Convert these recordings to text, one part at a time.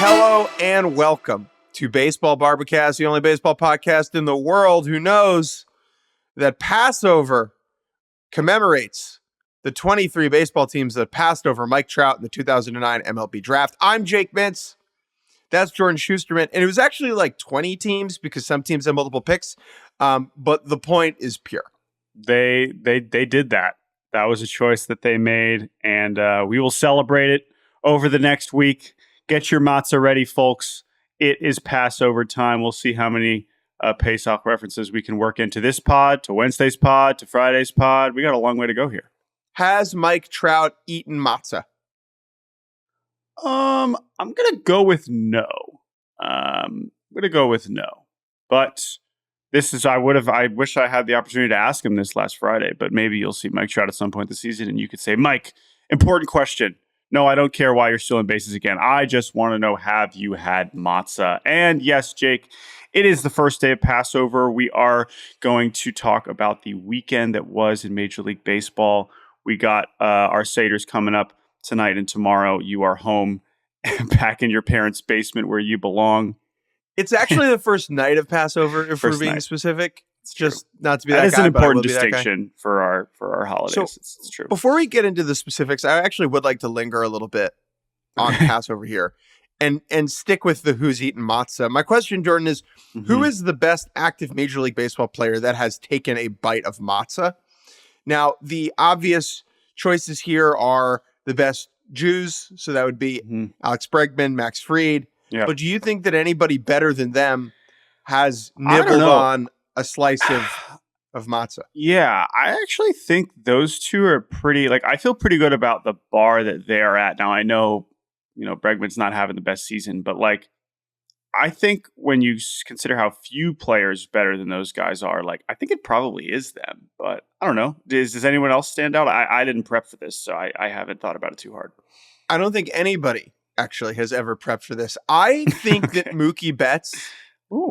Hello and welcome to Baseball Barbacast, the only baseball podcast in the world who knows that Passover commemorates the 23 baseball teams that passed over Mike Trout in the 2009 MLB draft. I'm Jake Mintz. That's Jordan Shusterman. And it was actually like 20 teams because some teams have multiple picks. But the point is pure. They did that. That was a choice that they made. And we will celebrate it over the next week. Get your matzah ready, folks. It is Passover time. We'll see how many Pesach references we can work into this pod, to Wednesday's pod, to Friday's pod. We got a long way to go here. Has Mike Trout eaten matzah? I'm gonna go with no. But this is I wish I had the opportunity to ask him this last Friday, but maybe you'll see Mike Trout at some point this season and you could say, Mike, important question. No, I don't care why you're stealing bases again. I just want to know, have you had matzah? And yes, Jake, it is the first day of Passover. We are going to talk about the weekend that was in Major League Baseball. We got our Seders coming up tonight and tomorrow. You are home back in your parents' basement where you belong. It's actually the first night of Passover, if we're being specific. It's just not to be that guy. That is an important distinction for our holidays. So, it's true. Before we get into the specifics, I actually would like to linger a little bit on Passover here and stick with the who's eaten matzah. My question, Jordan, is who is the best active Major League Baseball player that has taken a bite of matzah? Now, the obvious choices here are the best Jews. So that would be Alex Bregman, Max Fried. Yep. But do you think that anybody better than them has nibbled on a slice of matzah? Yeah, I actually think those two are pretty, I feel pretty good about the bar that they are at. Now, I know, Bregman's not having the best season, but I think when you consider how few players better than those guys are, I think it probably is them. But I don't know. Does anyone else stand out? I didn't prep for this, so I haven't thought about it too hard. I don't think anybody actually has ever prepped for this. I think that Mookie Betts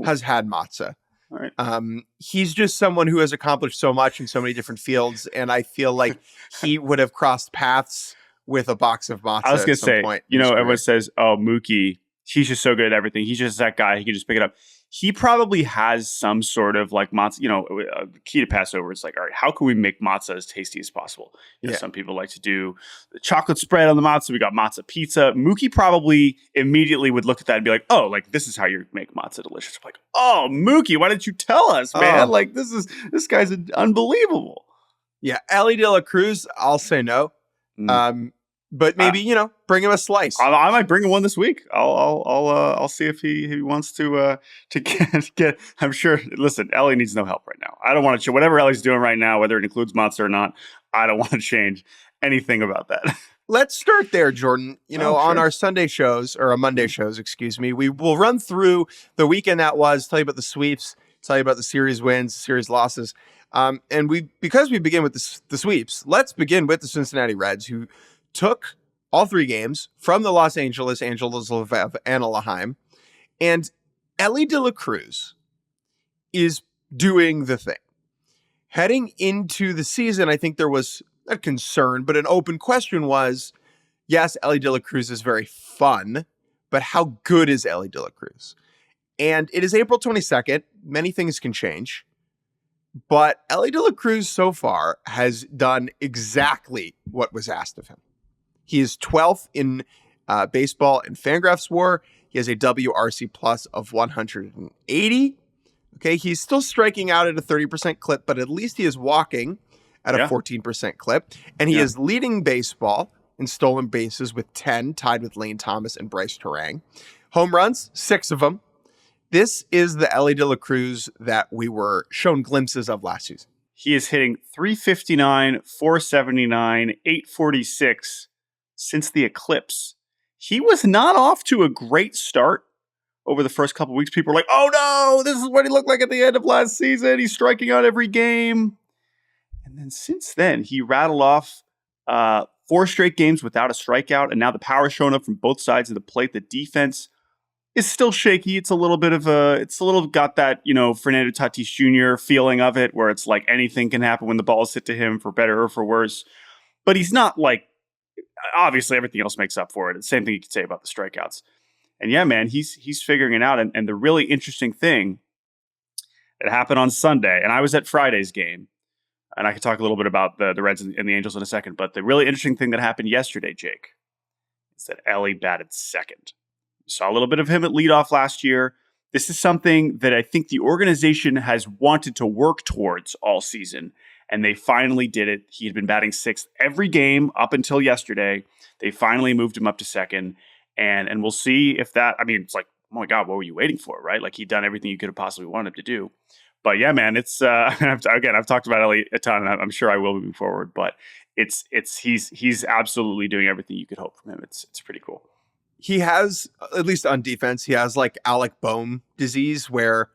has had matzah. All right. He's just someone who has accomplished so much in so many different fields, and I feel like he would have crossed paths with a box of matzah. I was going to say, point everyone says, "Oh, Mookie, he's just so good at everything. He's just that guy. He can just pick it up." He probably has some sort of matzah. Key to Passover is all right, how can we make matzah as tasty as possible? Some people like to do the chocolate spread on the matzah. We got matzah pizza. Mookie probably immediately would look at that and be like, "Oh, this is how you make matzah delicious." I'm like, "Oh, Mookie, why didn't you tell us, man? This guy's unbelievable." Yeah, Elly De La Cruz, I'll say no. But maybe bring him a slice. I might bring him one this week. I'll see if he wants to get. I'm sure. Listen, Elly needs no help right now. I don't want to. Whatever Ellie's doing right now, whether it includes matzah or not, I don't want to change anything about that. Let's start there, Jordan. On our Sunday shows or our Monday shows, excuse me, we will run through the weekend that was, tell you about the sweeps, tell you about the series wins, series losses, and because we begin with the sweeps. Let's begin with the Cincinnati Reds, who took all three games from the Los Angeles, Lviv, and Anaheim. And Elly De La Cruz is doing the thing. Heading into the season, I think there was a concern, but an open question was, yes, Elly De La Cruz is very fun, but how good is Elly De La Cruz? And it is April 22nd. Many things can change. But Elly De La Cruz so far has done exactly what was asked of him. He is 12th in baseball in Fangraphs WAR. He has a WRC plus of 180. Okay, he's still striking out at a 30% clip, but at least he is walking at a 14% clip. And he is leading baseball in stolen bases with 10, tied with Lane Thomas and Bryce Terang. Home runs, 6 of them. This is the Elly De La Cruz that we were shown glimpses of last season. He is hitting 359, 479, 846 since the eclipse. He was not off to a great start over the first couple of weeks. People were like, "Oh no, this is what he looked like at the end of last season. He's striking out every game." And then since then, he rattled off 4 straight games without a strikeout, and now the power showing up from both sides of the plate. The defense is still shaky. It's a little got that, Fernando Tatis Jr. feeling of it, where it's like anything can happen when the ball is hit to him, for better or for worse. But he's not obviously everything else makes up for it. The same thing you could say about the strikeouts. And yeah, man, he's figuring it out. And the really interesting thing that happened on Sunday, and I was at Friday's game, and I could talk a little bit about the Reds and the Angels in a second, but the really interesting thing that happened yesterday, Jake, is that Elly batted second. We saw a little bit of him at leadoff last year. This is something that I think the organization has wanted to work towards all season, and they finally did it. He had been batting sixth every game up until yesterday. They finally moved him up to second, and we'll see if that, I mean, it's like, oh my God, what were you waiting for, right? Like, he'd done everything you could have possibly wanted him to do. But yeah, man, it's, I've talked about Elly a ton, and I'm sure I will moving forward, but he's absolutely doing everything you could hope from him. It's pretty cool. He has, at least on defense, he has like Alec Bohm disease where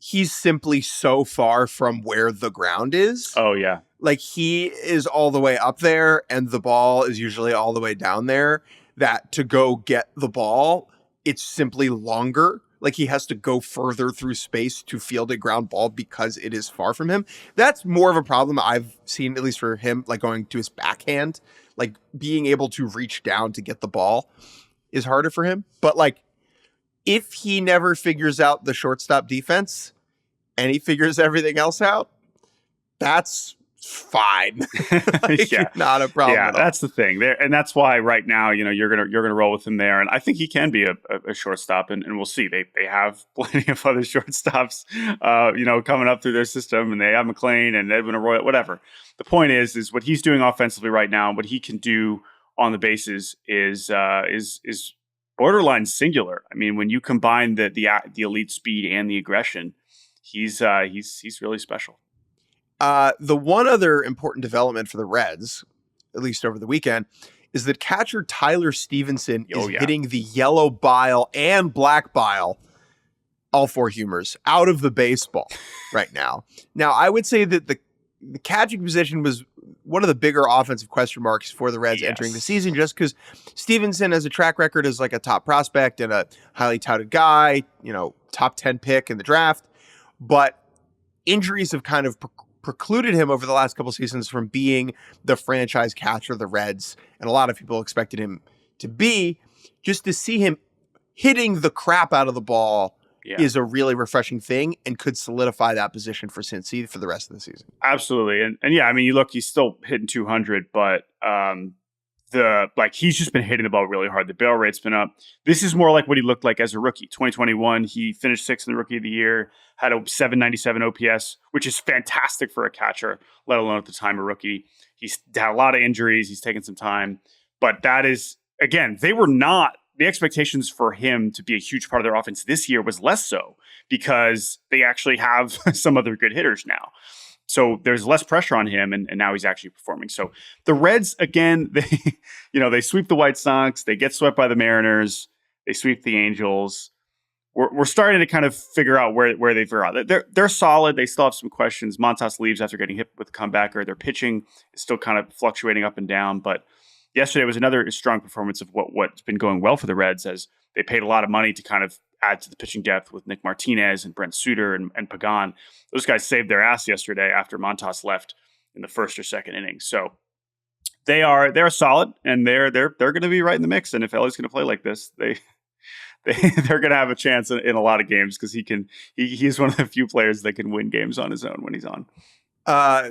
he's simply so far from where the ground is. Oh, yeah. Like, he is all the way up there and the ball is usually all the way down there, that to go get the ball, it's simply longer. Like, he has to go further through space to field a ground ball because it is far from him. That's more of a problem I've seen, at least for him, like going to his backhand, like being able to reach down to get the ball is harder for him. But like, if he never figures out the shortstop defense and he figures everything else out, that's fine. Like, Yeah, not a problem. yeah, at all. that's the thing there, and that's why right now, you're gonna roll with him there, and I think he can be a shortstop, and we'll see. They have plenty of other shortstops, coming up through their system, and they have McLean and Edwin Arroyo, whatever. The point is what he's doing offensively right now, what he can do on the bases is borderline singular. I mean, when you combine the elite speed and the aggression, he's really special. The one other important development for the Reds, at least over the weekend, is that catcher Tyler Stevenson is hitting the yellow bile and black bile, all four humors, out of the baseball right now. Now, I would say that the catching position was one of the bigger offensive question marks for the Reds entering the season, just because Stevenson has a track record as like a top prospect and a highly touted guy, top 10 pick in the draft. But injuries have kind of precluded him over the last couple seasons from being the franchise catcher of the Reds, and a lot of people expected him to be. Just to see him hitting the crap out of the ball is a really refreshing thing and could solidify that position for Cincy for the rest of the season. Absolutely. And yeah, I mean, you look, he's still hitting 200, but he's just been hitting the ball really hard. The barrel rate's been up. This is more like what he looked like as a rookie. 2021, he finished sixth in the Rookie of the Year, had a 797 OPS, which is fantastic for a catcher, let alone at the time a rookie. He's had a lot of injuries. He's taken some time. But that is, again, the expectations for him to be a huge part of their offense this year was less so because they actually have some other good hitters now. So there's less pressure on him, and now he's actually performing. So the Reds, again, they sweep the White Sox, they get swept by the Mariners, they sweep the Angels. We're starting to kind of figure out where they figure out. They're solid. They still have some questions. Montas leaves after getting hit with a comebacker. Their pitching is still kind of fluctuating up and down. But yesterday was another strong performance of what's been going well for the Reds, as they paid a lot of money to kind of add to the pitching depth with Nick Martinez and Brent Suter and Pagan. Those guys saved their ass yesterday after Montas left in the first or second inning. So they're solid, and they're going to be right in the mix. And if Elly's going to play like this, they're going to have a chance in a lot of games, because he's one of the few players that can win games on his own when he's on.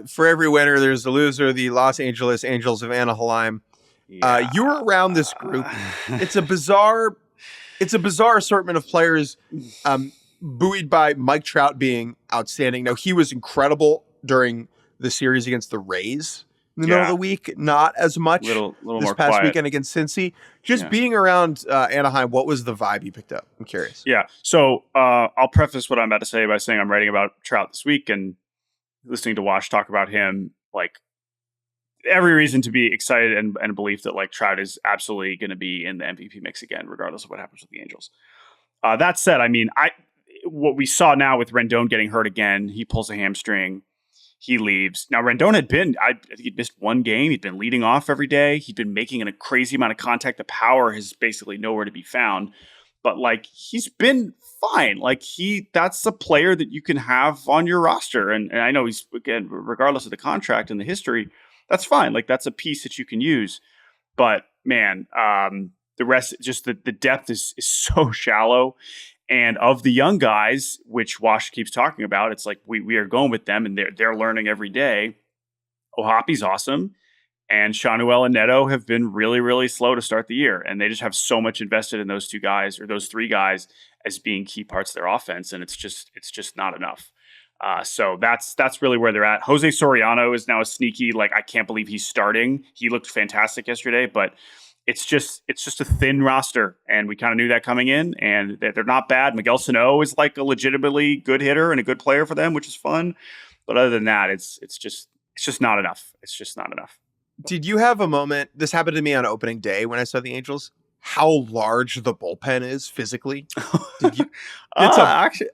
For every winner, there's a loser. The Los Angeles Angels of Anaheim. You were around this group. It's a bizarre assortment of players, buoyed by Mike Trout being outstanding. Now, he was incredible during the series against the Rays in the middle of the week. Not as much little this more past quiet weekend against Cincy. Just being around Anaheim, what was the vibe you picked up? I'm curious. Yeah. So I'll preface what I'm about to say by saying I'm writing about Trout this week and listening to Wash talk about him. Like, every reason to be excited and belief that like Trout is absolutely going to be in the MVP mix again, regardless of what happens with the Angels. That said, I mean, what we saw now with Rendon getting hurt again, he pulls a hamstring, he leaves. Now, Rendon I think he'd missed one game. He'd been leading off every day. He'd been making a crazy amount of contact. The power is basically nowhere to be found. But like, he's been fine. Like, that's a player that you can have on your roster. And I know he's, again, regardless of the contract and the history, that's fine. Like, that's a piece that you can use. But man, the rest, just the depth is so shallow. And of the young guys, which Wash keeps talking about, it's like we are going with them and they're learning every day. Ohapi's awesome. And Shanuel and Neto have been really, really slow to start the year. And they just have so much invested in those two guys or those three guys as being key parts of their offense. And it's just not enough. So that's really where they're at. Jose Soriano is now a sneaky, like, I can't believe he's starting. He looked fantastic yesterday, but it's just a thin roster. And we kind of knew that coming in, and they're not bad. Miguel Sano is like a legitimately good hitter and a good player for them, which is fun. But other than that, it's just not enough. It's just not enough. Did you have a moment? This happened to me on opening day when I saw the Angels. How large the bullpen is physically? Did you, actually,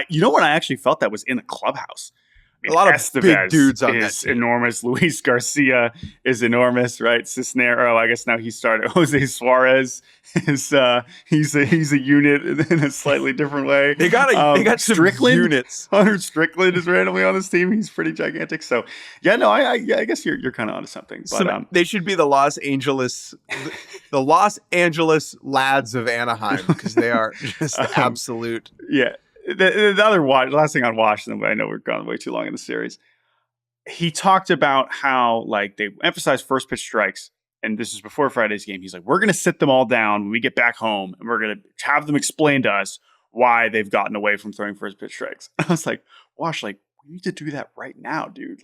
you know when I actually felt that was in the clubhouse. I mean, a lot of Estevez big dudes on that is team. Enormous. Luis Garcia is enormous, right? Cisnero, I guess now he started. Jose Suarez is he's a unit in a slightly different way. They got some Strickland units. Hunter Strickland is randomly on this team. He's pretty gigantic. So yeah, no, I guess you're kind of onto something. But they should be the Los Angeles lads of Anaheim, because they are just absolute. Yeah. The other last thing on Wash, and I know we're gone way too long in the series. He talked about how like they emphasize first pitch strikes, and this is before Friday's game. He's like, we're going to sit them all down when we get back home, and we're going to have them explain to us why they've gotten away from throwing first pitch strikes. I was like, Wash, like, we need to do that right now, dude.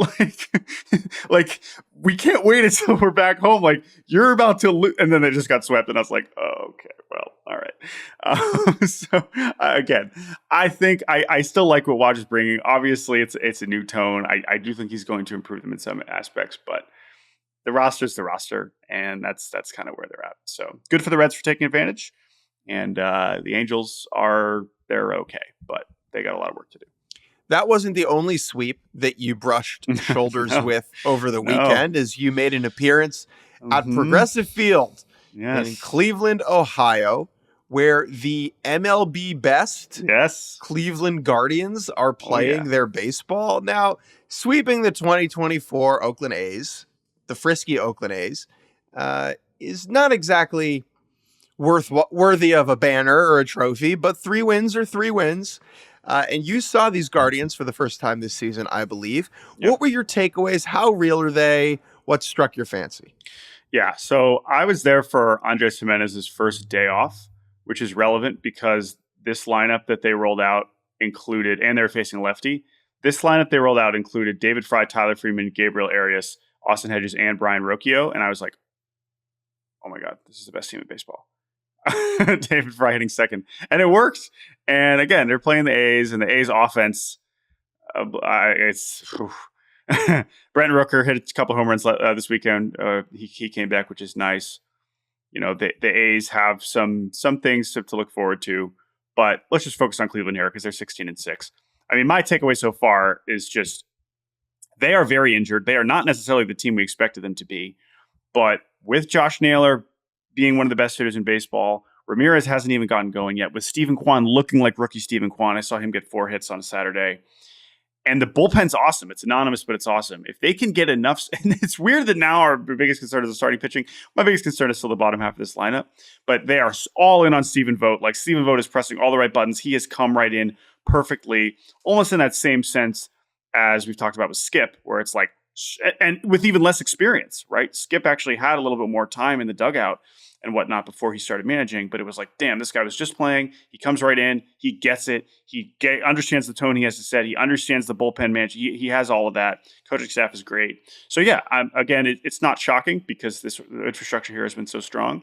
Like we can't wait until we're back home. Like, you're about to lose, and then they just got swept, and I was like, oh, okay, well, all right. So again, I think I still like what Wash is bringing. Obviously, it's a new tone. I do think he's going to improve them in some aspects, but the roster's the roster, and that's kind of where they're at. So good for the Reds for taking advantage, and the Angels they're okay, but they got a lot of work to do. That wasn't the only sweep that you brushed shoulders with over the weekend, as you made an appearance at Progressive Field in Cleveland, Ohio, where the MLB best Cleveland Guardians are playing their baseball. Now, sweeping the 2024 Oakland A's, the frisky Oakland A's, is not exactly worthy of a banner or a trophy, but 3 wins are 3 wins. And you saw these Guardians for the first time this season, I believe. Yep. What were your takeaways? How real are they? What struck your fancy? Yeah, so I was there for Andres Jimenez's first day off, which is relevant because this lineup that they rolled out included, and they're facing lefty, this lineup they rolled out included David Fry, Tyler Freeman, Gabriel Arias, Austin Hedges, and Brian Rocchio. And I was like, oh my God, this is the best team in baseball. David Fry hitting second, and it works. And again, they're playing the A's, and the A's offense. It's Brent Rooker hit a couple home runs this weekend. He came back, which is nice. You know, the A's have some things to look forward to, but let's just focus on Cleveland here because they're 16-6. I mean, my takeaway so far is just they are very injured. They are not necessarily the team we expected them to be, but with Josh Naylor being one of the best hitters in baseball, Ramirez hasn't even gotten going yet. With Steven Kwan looking like rookie Steven Kwan, I saw him get 4 hits on a Saturday. And the bullpen's awesome. It's anonymous, but it's awesome. If they can get enough, and it's weird that now our biggest concern is the starting pitching. My biggest concern is still the bottom half of this lineup, but they are all in on Stephen Vogt. Like, Stephen Vogt is pressing all the right buttons. He has come right in perfectly, almost in that same sense as we've talked about with Skip, where it's like, and with even less experience, right? Skip actually had a little bit more time in the dugout and whatnot before he started managing, but it was like, damn, this guy was just playing. He comes right in. He gets it. He understands the tone he has to set. He understands the bullpen management. He has all of that. Coaching staff is great. So yeah, again, it's not shocking because this infrastructure here has been so strong.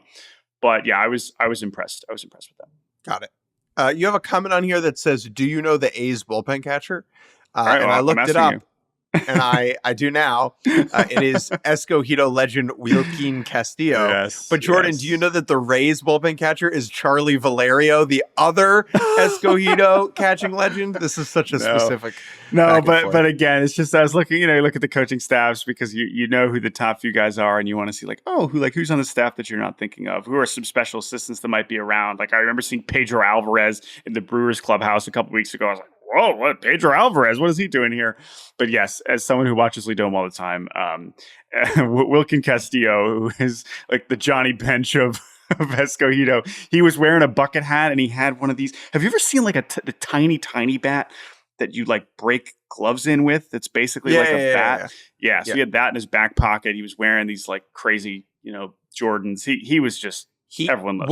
But yeah, I was impressed. I was impressed with them. Got it. You have a comment on here that says, "Do you know the A's bullpen catcher?" Right, and well, I looked it up. You. And I do now. It is Escogido legend Wilkin Castillo. Yes, but Jordan, do you know that the Rays bullpen catcher is Charlie Valerio, the other Escogido catching legend? This is such a specific. No, but again, it's just I was looking. You look at the coaching staffs because you know who the top few guys are, and you want to see who's on the staff that you're not thinking of. Who are some special assistants that might be around? Like I remember seeing Pedro Alvarez in the Brewers clubhouse a couple weeks ago. I was like, whoa, what Pedro Alvarez? What is he doing here? But yes, as someone who watches Lidome all the time, Wilkin Castillo, who is like the Johnny Bench of of Escogido. He was wearing a bucket hat and he had one of these. Have you ever seen like the tiny, tiny bat that you like break gloves in with? That's basically like a bat. Yeah. So he had that in his back pocket. He was wearing these like crazy, Jordans. He was just, everyone loves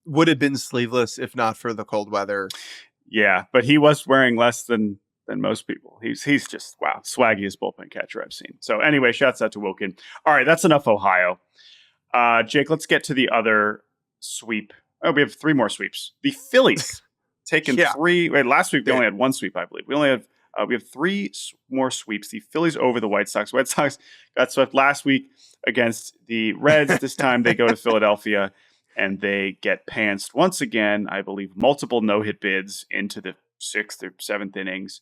would have been sleeveless if not for the cold weather. Yeah, but he was wearing less than most people. He's just, wow, swaggiest bullpen catcher I've seen. So anyway, shouts out to Wilkin. All right, that's enough Ohio. Jake, let's get to the other sweep. Oh, we have 3 more sweeps. The Phillies taken 3. Wait, last week they only had 1 sweep, I believe. We have 3 more sweeps. The Phillies over the White Sox. White Sox got swept last week against the Reds. This time they go to Philadelphia and they get pantsed once again. I believe multiple no-hit bids into the 6th or 7th innings.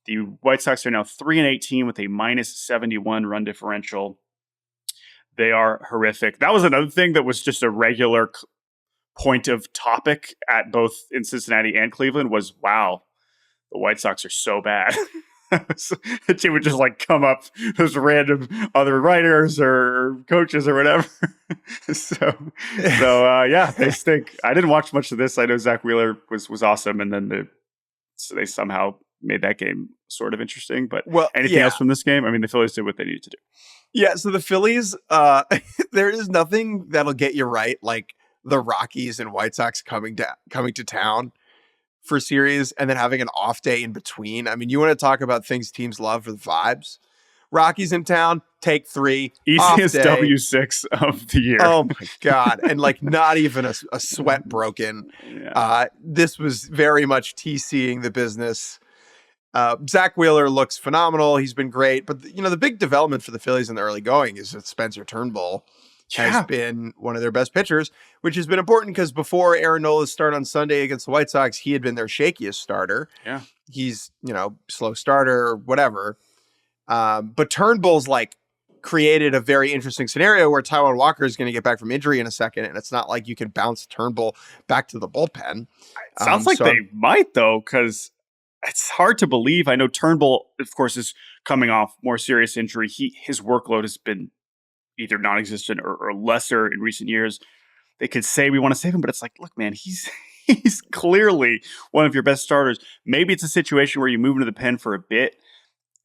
The White Sox are now 3-18 with a -71 run differential. They are horrific. That was another thing that was just a regular point of topic at both in Cincinnati and Cleveland was, wow, the White Sox are so bad. It would just like come up as random other writers or coaches or whatever. so yeah, they stink. I didn't watch much of this. I know Zach Wheeler was awesome, and then they somehow made that game sort of interesting. But anything else from this game? I mean, the Phillies did what they needed to do. Yeah, so the Phillies, there is nothing that'll get you right like the Rockies and White Sox coming to town for series and then having an off day in between. I mean, you want to talk about things teams love for the vibes. Rockies in town, take 3. Easiest W6 of the year. Oh my God. And like not even a sweat broken. Yeah. This was very much TCing the business. Zach Wheeler looks phenomenal. He's been great. But the big development for the Phillies in the early going is that Spencer Turnbull has been one of their best pitchers, which has been important because before Arenado start on Sunday against the White Sox, he had been their shakiest starter. Yeah. He's, slow starter, whatever. But Turnbull's like created a very interesting scenario where Taijuan Walker is going to get back from injury in a second. And it's not like you can bounce Turnbull back to the bullpen. It sounds like they might though, because it's hard to believe. I know Turnbull, of course, is coming off more serious injury. His workload has been either non-existent or lesser in recent years. They could say we want to save him, but it's like, look, man, he's clearly one of your best starters. Maybe it's a situation where you move into the pen for a bit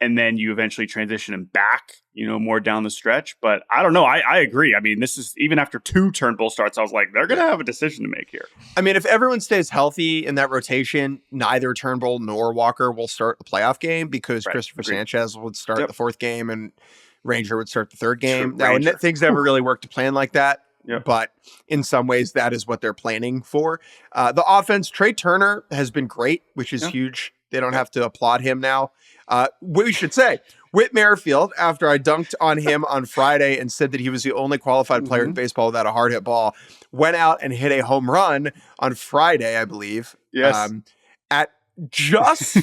and then you eventually transition him back, more down the stretch. But I don't know. I agree. I mean, this is even after 2 Turnbull starts, I was like, they're going to have a decision to make here. I mean, if everyone stays healthy in that rotation, neither Turnbull nor Walker will start the playoff game because Christopher Sanchez would start the 4th game and Ranger would start the 3rd game. Now, things never really work to plan like that, but in some ways, that is what they're planning for. The offense, Trey Turner has been great, which is huge. They don't have to applaud him now. We should say, Whit Merrifield, after I dunked on him on Friday and said that he was the only qualified player in baseball without a hard hit ball, went out and hit a home run on Friday, I believe. Yes. At just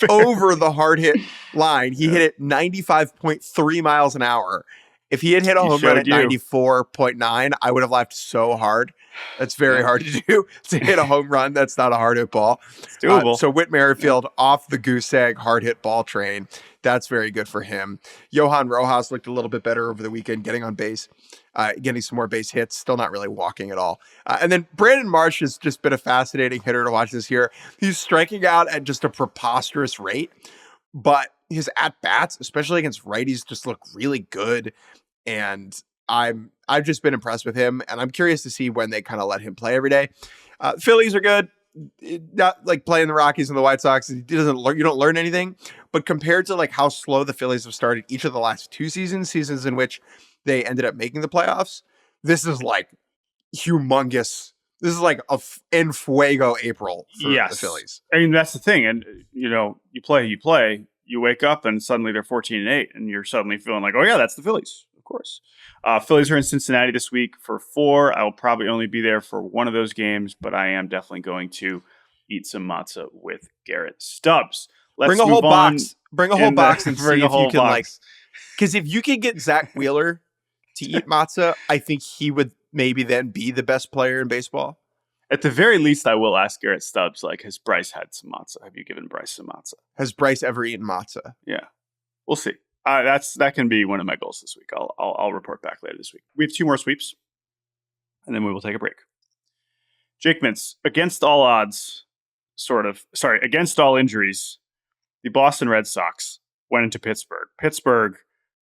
over the hard hit line. He hit it 95.3 miles an hour. If he had hit a home run at 94.9, I would have laughed so hard. That's very hard to do, to hit a home run. That's not a hard hit ball. It's doable. So Whit Merrifield off the goose egg hard hit ball train. That's very good for him. Johan Rojas looked a little bit better over the weekend, getting on base, getting some more base hits, still not really walking at all. And then Brandon Marsh has just been a fascinating hitter to watch this year. He's striking out at just a preposterous rate, but his at-bats, especially against righties, just look really good. And I've just been impressed with him, and I'm curious to see when they kind of let him play every day. Phillies are good. Not like playing the Rockies and the White Sox. You don't learn anything, but compared to like how slow the Phillies have started each of the last 2 seasons in which they ended up making the playoffs, this is like humongous. This is like a en fuego April for the Phillies. I mean, that's the thing. And, you play, you wake up and suddenly they're 14-8 and you're suddenly feeling like, oh yeah, that's the Phillies. Of course. Phillies are in Cincinnati this week for 4. I will probably only be there for one of those games, but I am definitely going to eat some matzah with Garrett Stubbs. Bring a whole box. Bring a whole box and see if you can like. Because if you can get Zach Wheeler to eat matzah, I think he would maybe then be the best player in baseball. At the very least, I will ask Garrett Stubbs, like, has Bryce had some matzah? Have you given Bryce some matzah? Has Bryce ever eaten matzah? Yeah, we'll see. That can be one of my goals this week. I'll report back later this week. We have 2 more sweeps. and then we will take a break. Jake Mintz, against all odds, against all injuries, the Boston Red Sox went into Pittsburgh. Pittsburgh,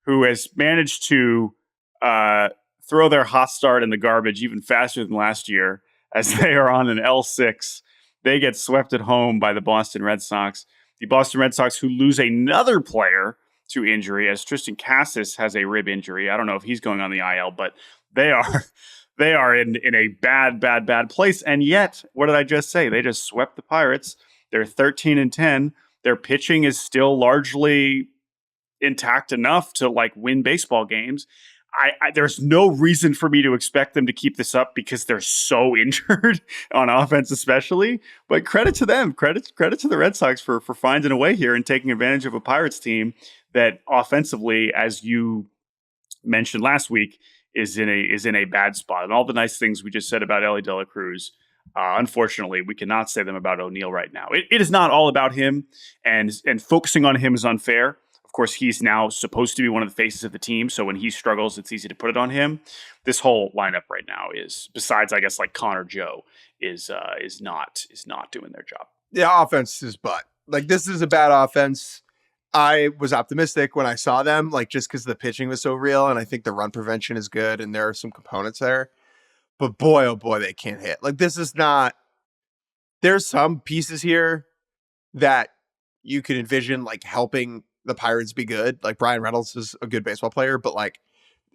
who has managed to throw their hot start in the garbage even faster than last year, as they are on an L6. They get swept at home by the Boston Red Sox. The Boston Red Sox, who lose another player to injury, as Tristan Cassis has a rib injury. I don't know if he's going on the IL, but they are in a bad place. And yet, what did I just say? They just swept the Pirates. They're 13-10. Their pitching is still largely intact enough to like win baseball games. There's no reason for me to expect them to keep this up because they're so injured on offense, especially. But credit to them, credit to the Red Sox for finding a way here and taking advantage of a Pirates team that offensively, as you mentioned last week, is in a bad spot. And all the nice things we just said about Elly De La Cruz, unfortunately, we cannot say them about O'Neill right now. It is not all about him, and focusing on him is unfair. Of course, he's now supposed to be one of the faces of the team, so when he struggles, it's easy to put it on him. This whole lineup right now is, besides, I guess, like Connor Joe, is not doing their job. The offense is butt. Like, this is a bad offense. I was optimistic when I saw them, like, just because the pitching was so real, and I think the run prevention is good, and there are some components there. But boy, oh boy, they can't hit. Like, this is not... There's some pieces here that you could envision, like, helping the Pirates be good. Like, Brian Reynolds is a good baseball player, but like,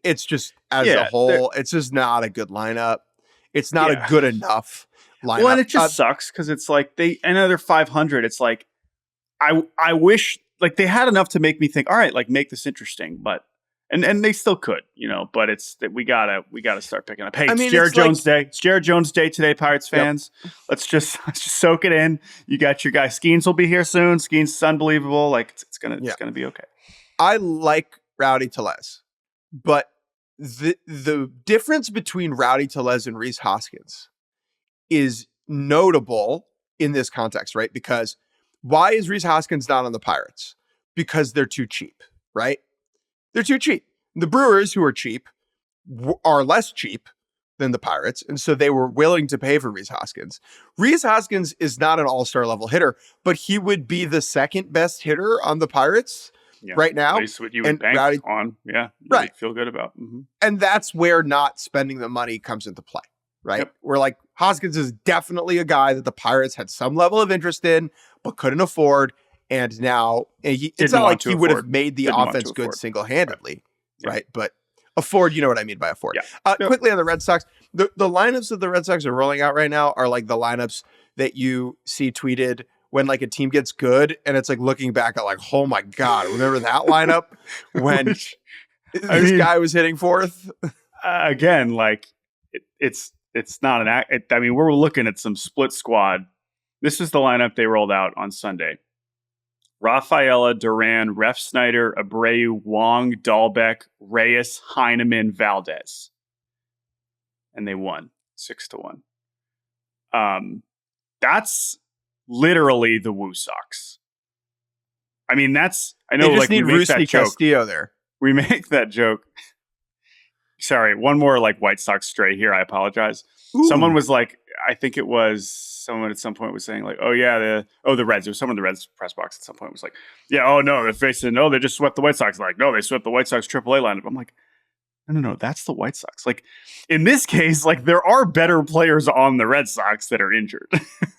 it's just as a whole, it's just not a good lineup. It's not a good enough lineup. Well, and it just sucks because it's like I know they're 500. It's like I wish like they had enough to make me think, all right, like make this interesting, but and they still could, but it's that we gotta start picking up. Hey, it's Jared Jones Day. It's Jared Jones Day today, Pirates fans. Yep. Let's just soak it in. You got your guy Skeens will be here soon. Skeens is unbelievable. Like it's gonna be okay. I like Rowdy Tellez, but the difference between Rowdy Tellez and Rhys Hoskins is notable in this context, right? Because why is Rhys Hoskins not on the Pirates? Because they're too cheap, right? They're too cheap. The Brewers, who are cheap, are less cheap than the Pirates, and so they were willing to pay for Rhys Hoskins. Rhys Hoskins is not an all-star level hitter, but he would be the second best hitter on the Pirates right now. At least what you would bank on. Yeah, right. Feel good about. Mm-hmm. And that's where not spending the money comes into play, right? Yep. We're like, Hoskins is definitely a guy that the Pirates had some level of interest in, but couldn't afford. And now it's not like he would have made the offense good single-handedly, right? But afford, you know what I mean by afford. Yeah. Quickly on the Red Sox, the lineups that the Red Sox are rolling out right now are like the lineups that you see tweeted when like a team gets good, and it's like looking back at like, oh my God, remember that lineup when this guy was hitting fourth? Again, like it's not an act. I mean, we're looking at some split squad. This is the lineup they rolled out on Sunday. Rafaela, Duran, Refsnyder, Abreu, Wong, Dahlbeck, Reyes, Heineman, Valdez. And they won 6-1. That's literally the Woo Sox. I mean, I know they just like need we make Rusty that joke. Castillo there. We make that joke. Sorry, one more like White Sox stray here. I apologize. Ooh. Someone was like, I think it was someone at some point was saying like, oh yeah, the Reds. There was someone in the Reds press box at some point was like, yeah, oh no, they're facing, no, they just swept the White Sox. Like, no, they swept the White Sox AAA lineup. I'm like, no, that's the White Sox. Like in this case, like there are better players on the Red Sox that are injured.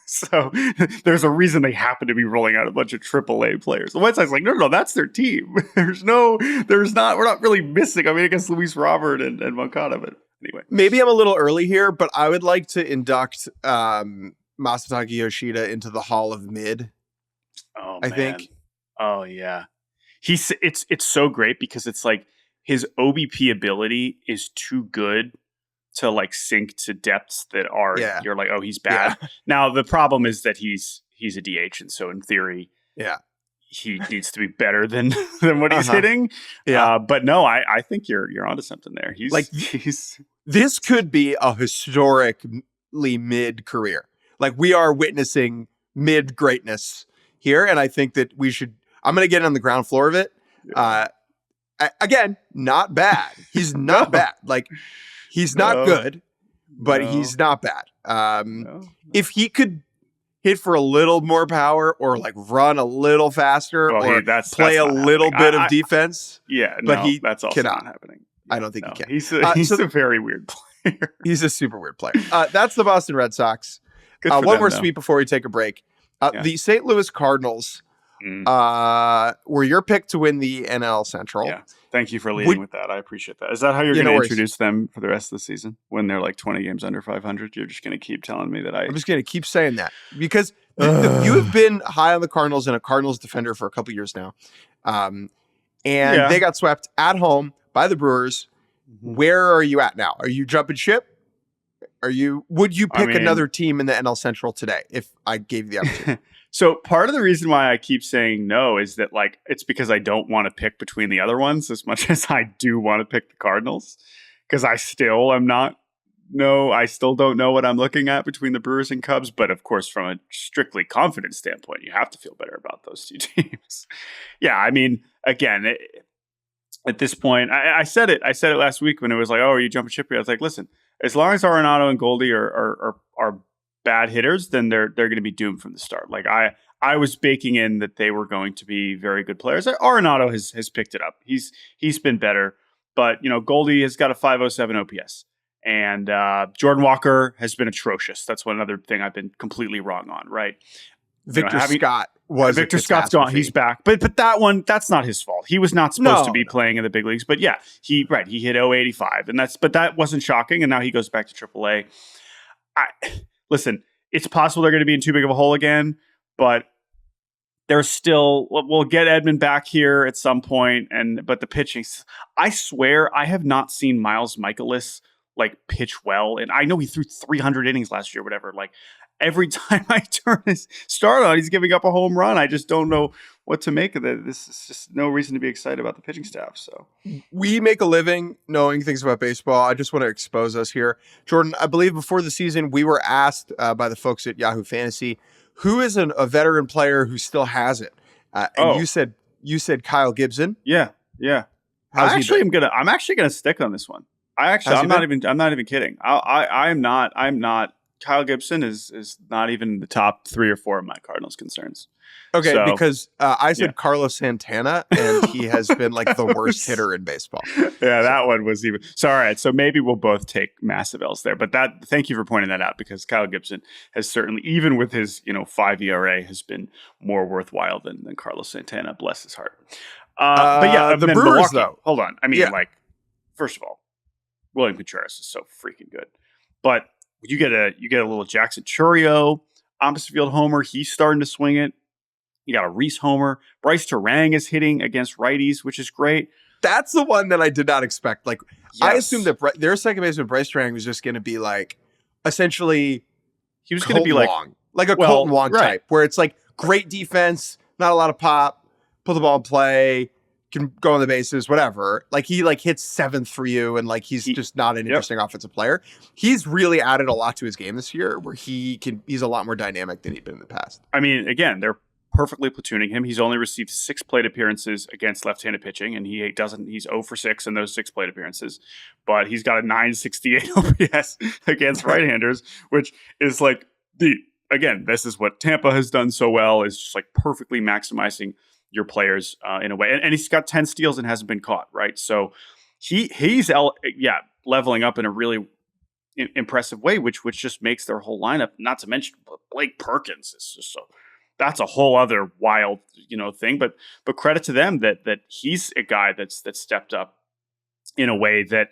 So there's a reason they happen to be rolling out a bunch of AAA players. The White Sox like, no, that's their we're not really missing. I mean, I guess Luis Robert and Moncada, but anyway. Maybe I'm a little early here, but I would like to induct Masataka Yoshida into the Hall of Mid. Oh, I think. Oh yeah. It's so great because it's like his OBP ability is too good to like sink to depths that are you're like, oh, he's bad. Yeah. Now the problem is that he's a DH, and so in theory, he needs to be better than what he's hitting. Yeah. But no, I think you're onto something there. This could be a historically mid career. Like we are witnessing mid greatness here, and I think that I'm going to get on the ground floor of it. Again, not bad. He's not bad. Like he's not good, but he's not bad. If he could hit for a little more power or like run a little faster or play a little bit of defense. But that's also not happening. I don't think he can. He's a very weird player. He's a super weird player. That's the Boston Red Sox. One more sweep before we take a break. The St. Louis Cardinals were your pick to win the NL Central. Yeah. Thank you for leading with that. I appreciate that. Is that how you're going to introduce them for the rest of the season? When they're like 20 games under 500, you're just going to keep telling me that I'm just going to keep saying that because you have been high on the Cardinals and a Cardinals defender for a couple years now. They got swept at home by the Brewers. Mm-hmm. Where are you at now? Are you jumping ship? Would you pick another team in the NL Central today if I gave you the opportunity? So part of the reason why I keep saying no is that like it's because I don't want to pick between the other ones as much as I do want to pick the Cardinals, because I still don't know what I'm looking at between the Brewers and Cubs. But of course, from a strictly confidence standpoint, you have to feel better about those two teams. Yeah, I mean, again, at this point, I said it last week when it was like, oh, are you jumping ship here? I was like, listen, as long as Arenado and Goldie are bad hitters, then they're going to be doomed from the start. Like I was baking in that they were going to be very good players. Arenado has picked it up. He's been better, but Goldie has got a 507 OPS, and Jordan Walker has been atrocious. That's one other thing I've been completely wrong on. Right, Victor Scott's gone. He's back, but that's not his fault. He was not supposed to be playing in the big leagues. But yeah, he hit 085, but that wasn't shocking. And now he goes back to AAA. Listen, it's possible they're going to be in too big of a hole again, but there's still, we'll get Edman back here at some point. But the pitching, I swear I have not seen Miles Mikolas like pitch well. And I know he threw 300 innings last year, whatever. Like every time I turn his start on, he's giving up a home run. I just don't know what to make of it. This is just no reason to be excited about the pitching staff. So we make a living knowing things about baseball. I just want to expose us here. Jordan, I believe before the season, we were asked by the folks at Yahoo Fantasy, who is a veteran player who still has it? And you said Kyle Gibson. Yeah. I'm actually going to stick on this one. I'm not even kidding. I'm not. Kyle Gibson is not even the top 3 or 4 of my Cardinals concerns. Okay, because I said Carlos Santana, and he has been like the worst hitter in baseball. Yeah, that one was even. So, all right, so maybe we'll both take massive L's there. But thank you for pointing that out, because Kyle Gibson has certainly, even with his 5 ERA, has been more worthwhile than Carlos Santana. Bless his heart. But yeah, the Brewers though. Hold on, I mean, first of all, William Contreras is so freaking good, but you get a little Jackson Chourio, opposite field homer. He's starting to swing it. You got a Reese homer. Bryce Terang is hitting against righties, which is great. That's the one that I did not expect. Like, yes. I assumed that their second baseman Bryce Terang was just going to be like, essentially, he was going to be like a Colton Wong type, where it's like great defense, not a lot of pop, put the ball in play, can go on the bases, whatever. Like he hits 7th for you, and like he's just not an interesting offensive player. He's really added a lot to his game this year, where he's a lot more dynamic than he'd been in the past. I mean, again, they're perfectly platooning him. He's only received 6 plate appearances against left-handed pitching, and he's 0 for 6 in those 6 plate appearances. But he's got a 968 OPS against right-handers, which is like this is what Tampa has done so well, is just like perfectly maximizing your players in a way. And he's got 10 steals and hasn't been caught, right? So he's leveling up in a really impressive way, which just makes their whole lineup, not to mention Blake Perkins is just that's a whole other wild, thing. But credit to them that he's a guy that's stepped up in a way that,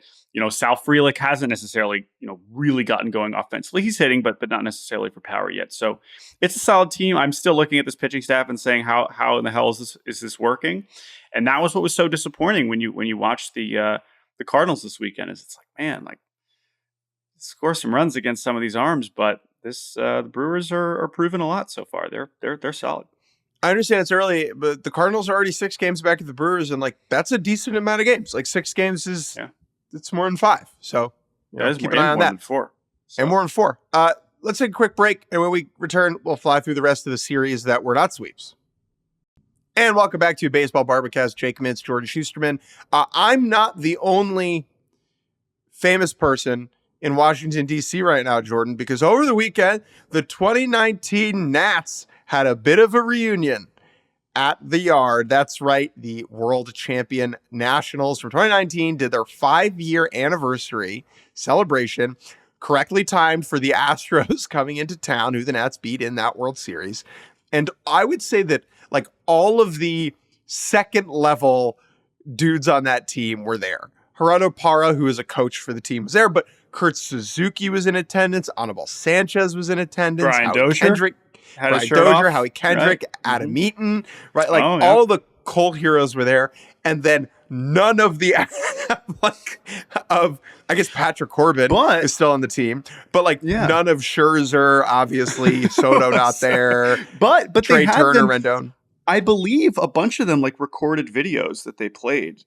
Sal Frelick hasn't necessarily, really gotten going offensively. He's hitting, but not necessarily for power yet. So it's a solid team. I'm still looking at this pitching staff and saying, how in the hell is this working? And that was what was so disappointing when you watch the Cardinals this weekend. Is it's like, man, like, score some runs against some of these arms, but the Brewers are proving a lot so far. They're solid. I understand it's early, but the Cardinals are already 6 games back at the Brewers, and like that's a decent amount of games. Like 6 games it's more than 5. So keep an eye on that. Than 4. And more than 4. Let's take a quick break, and when we return, we'll fly through the rest of the series that were not sweeps. And welcome back to Baseball Barbacast. Jake Mintz, Jordan Shusterman. I'm not the only famous person in Washington, D.C. right now, Jordan, because over the weekend, the 2019 Nats had a bit of a reunion at the Yard. That's right. The world champion Nationals from 2019 did their 5-year anniversary celebration, correctly timed for the Astros coming into town, who the Nats beat in that World Series. And I would say that like all of the second level dudes on that team were there. Gerardo Parra, who is a coach for the team, was there, but Kurt Suzuki was in attendance. Anibal Sanchez was in attendance. Brian Dozier had his shirt off. Howie Kendrick, Right? Adam Eaton, right? Like Oh, yeah. all the Cole heroes were there. And then none of the, I guess Patrick Corbin is still on the team, but like none of Scherzer, obviously, Soto not there. But Trey they had Turner, them, Rendon. I believe a bunch of them like recorded videos that they played.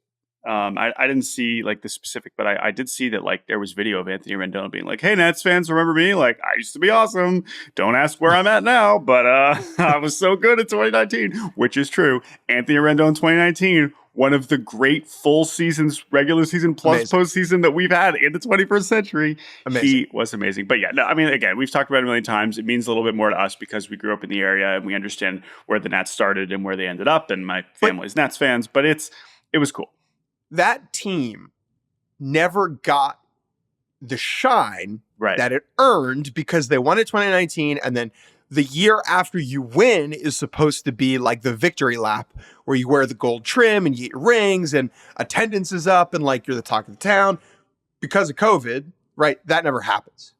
I didn't see like the specific, but I did see that like there was video of Anthony Rendon being like, "Hey, Nats fans, remember me? Like I used to be awesome. Don't ask where I'm at now, but I was so good in 2019," which is true. Anthony Rendon 2019, one of the great full seasons, regular season plus postseason that we've had in the 21st century. Amazing. He was amazing. But yeah, no, I mean, again, we've talked about it a million times. It means a little bit more to us because we grew up in the area and we understand where the Nats started and where they ended up. And my family's Nats fans, but it was cool. That team never got the shine that it earned because they won in 2019, and then the year after you win is supposed to be like the victory lap where you wear the gold trim and you eat rings and attendance is up and like you're the talk of the town. Because of COVID, right? That never happens.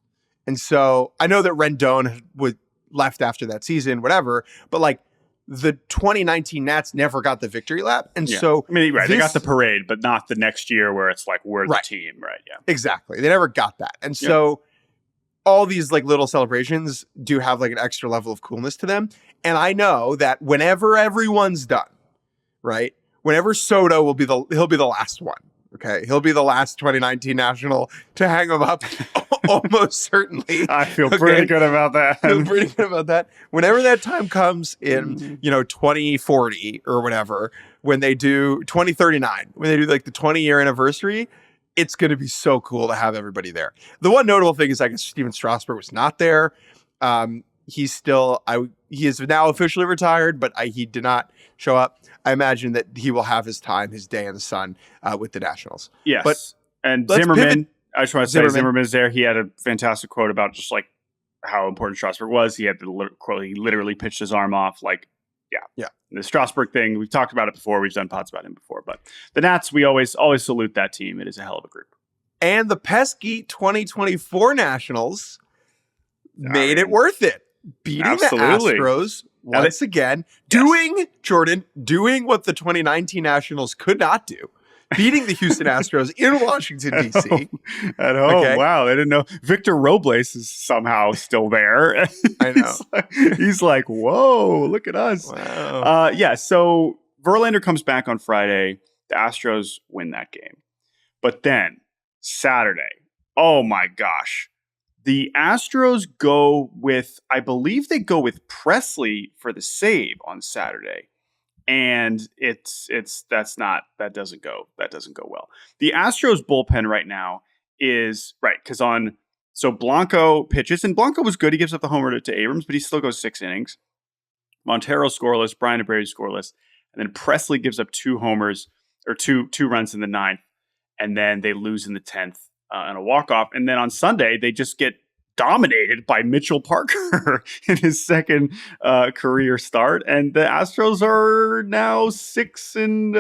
And so I know that Rendon was left after that season, whatever, but like the 2019 Nats never got the victory lap. And so I mean, they got the parade, but not the next year where it's like, we're the team, right? Yeah, exactly. They never got that. And so all these like little celebrations do have like an extra level of coolness to them. And I know that whenever everyone's done, right? Whenever Soto he'll be the last one. Okay. He'll be the last 2019 National to hang him up. Almost certainly. I feel pretty good about that. Whenever that time comes in, 2040 or whatever, when they do 2039, when they do like the 20-year anniversary, it's going to be so cool to have everybody there. The one notable thing is, I guess Steven Strasburg was not there. He is now officially retired, but he did not show up. I imagine that he will have his time, his day in the sun with the Nationals. Yes. And Zimmerman, I just want to say Zimmerman's there. He had a fantastic quote about just like how important Strasburg was. He had the quote, he literally pitched his arm off. Like, yeah. The Strasburg thing, we've talked about it before. We've done pods about him before. But the Nats, we always salute that team. It is a hell of a group. And the pesky 2024 Nationals made it worth it. Beating the Astros once again. Doing what the 2019 Nationals could not do. Beating the Houston Astros in Washington, D.C. At home. Okay. Wow. I didn't know. Victor Robles is somehow still there. I know. he's like, whoa, look at us. Wow. So Verlander comes back on Friday. The Astros win that game. But then Saturday, oh my gosh. The Astros go with, I believe they go with Presley for the save on Saturday. And that doesn't go well. The Astros bullpen right now is because so Blanco pitches, and Blanco was good. He gives up the homer to Abrams, but he still goes 6 innings. Montero scoreless, Brian Abreu scoreless, and then Presley gives up 2 homers or two runs in the 9th, and then they lose in the 10th on a walk-off. And then on Sunday, they just get dominated by Mitchell Parker in his second career start. And the Astros are now 7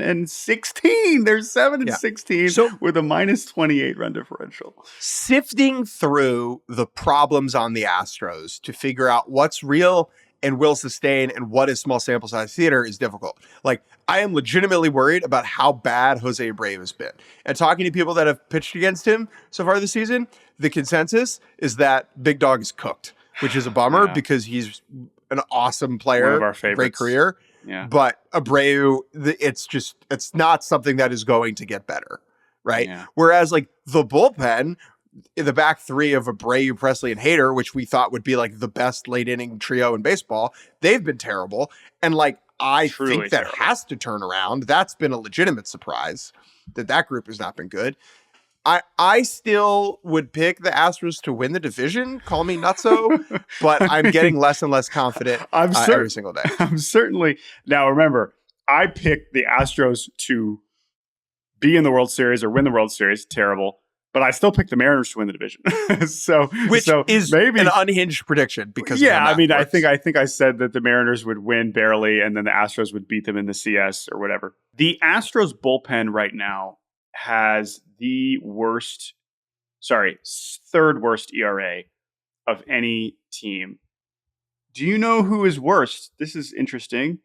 and 16. They're 7 and 16 with a minus 28 run differential. Sifting through the problems on the Astros to figure out what's real and will sustain and what is small sample size theater is difficult. Like, I am legitimately worried about how bad Jose Abreu has been. And talking to people that have pitched against him so far this season, the consensus is that Big Dog is cooked, which is a bummer because he's an awesome player, one of our favorites. Great career. Yeah. But Abreu, it's not something that is going to get better, right? Yeah. Whereas like the bullpen, in the back three of Abreu, Presley, and Hader, which we thought would be like the best late inning trio in baseball, they've been terrible. And like, I think that has to turn around. That's been a legitimate surprise that group has not been good. I still would pick the Astros to win the division. Call me nutso, but I'm getting less and less confident every single day. I'm certainly now. Remember, I picked the Astros to be in the World Series or win the World Series. Terrible. But I still picked the Mariners to win the division. Which is maybe an unhinged prediction because I mean, I think I said that the Mariners would win barely, and then the Astros would beat them in the CS or whatever. The Astros bullpen right now has the third worst ERA of any team. Do you know who is worst? This is interesting.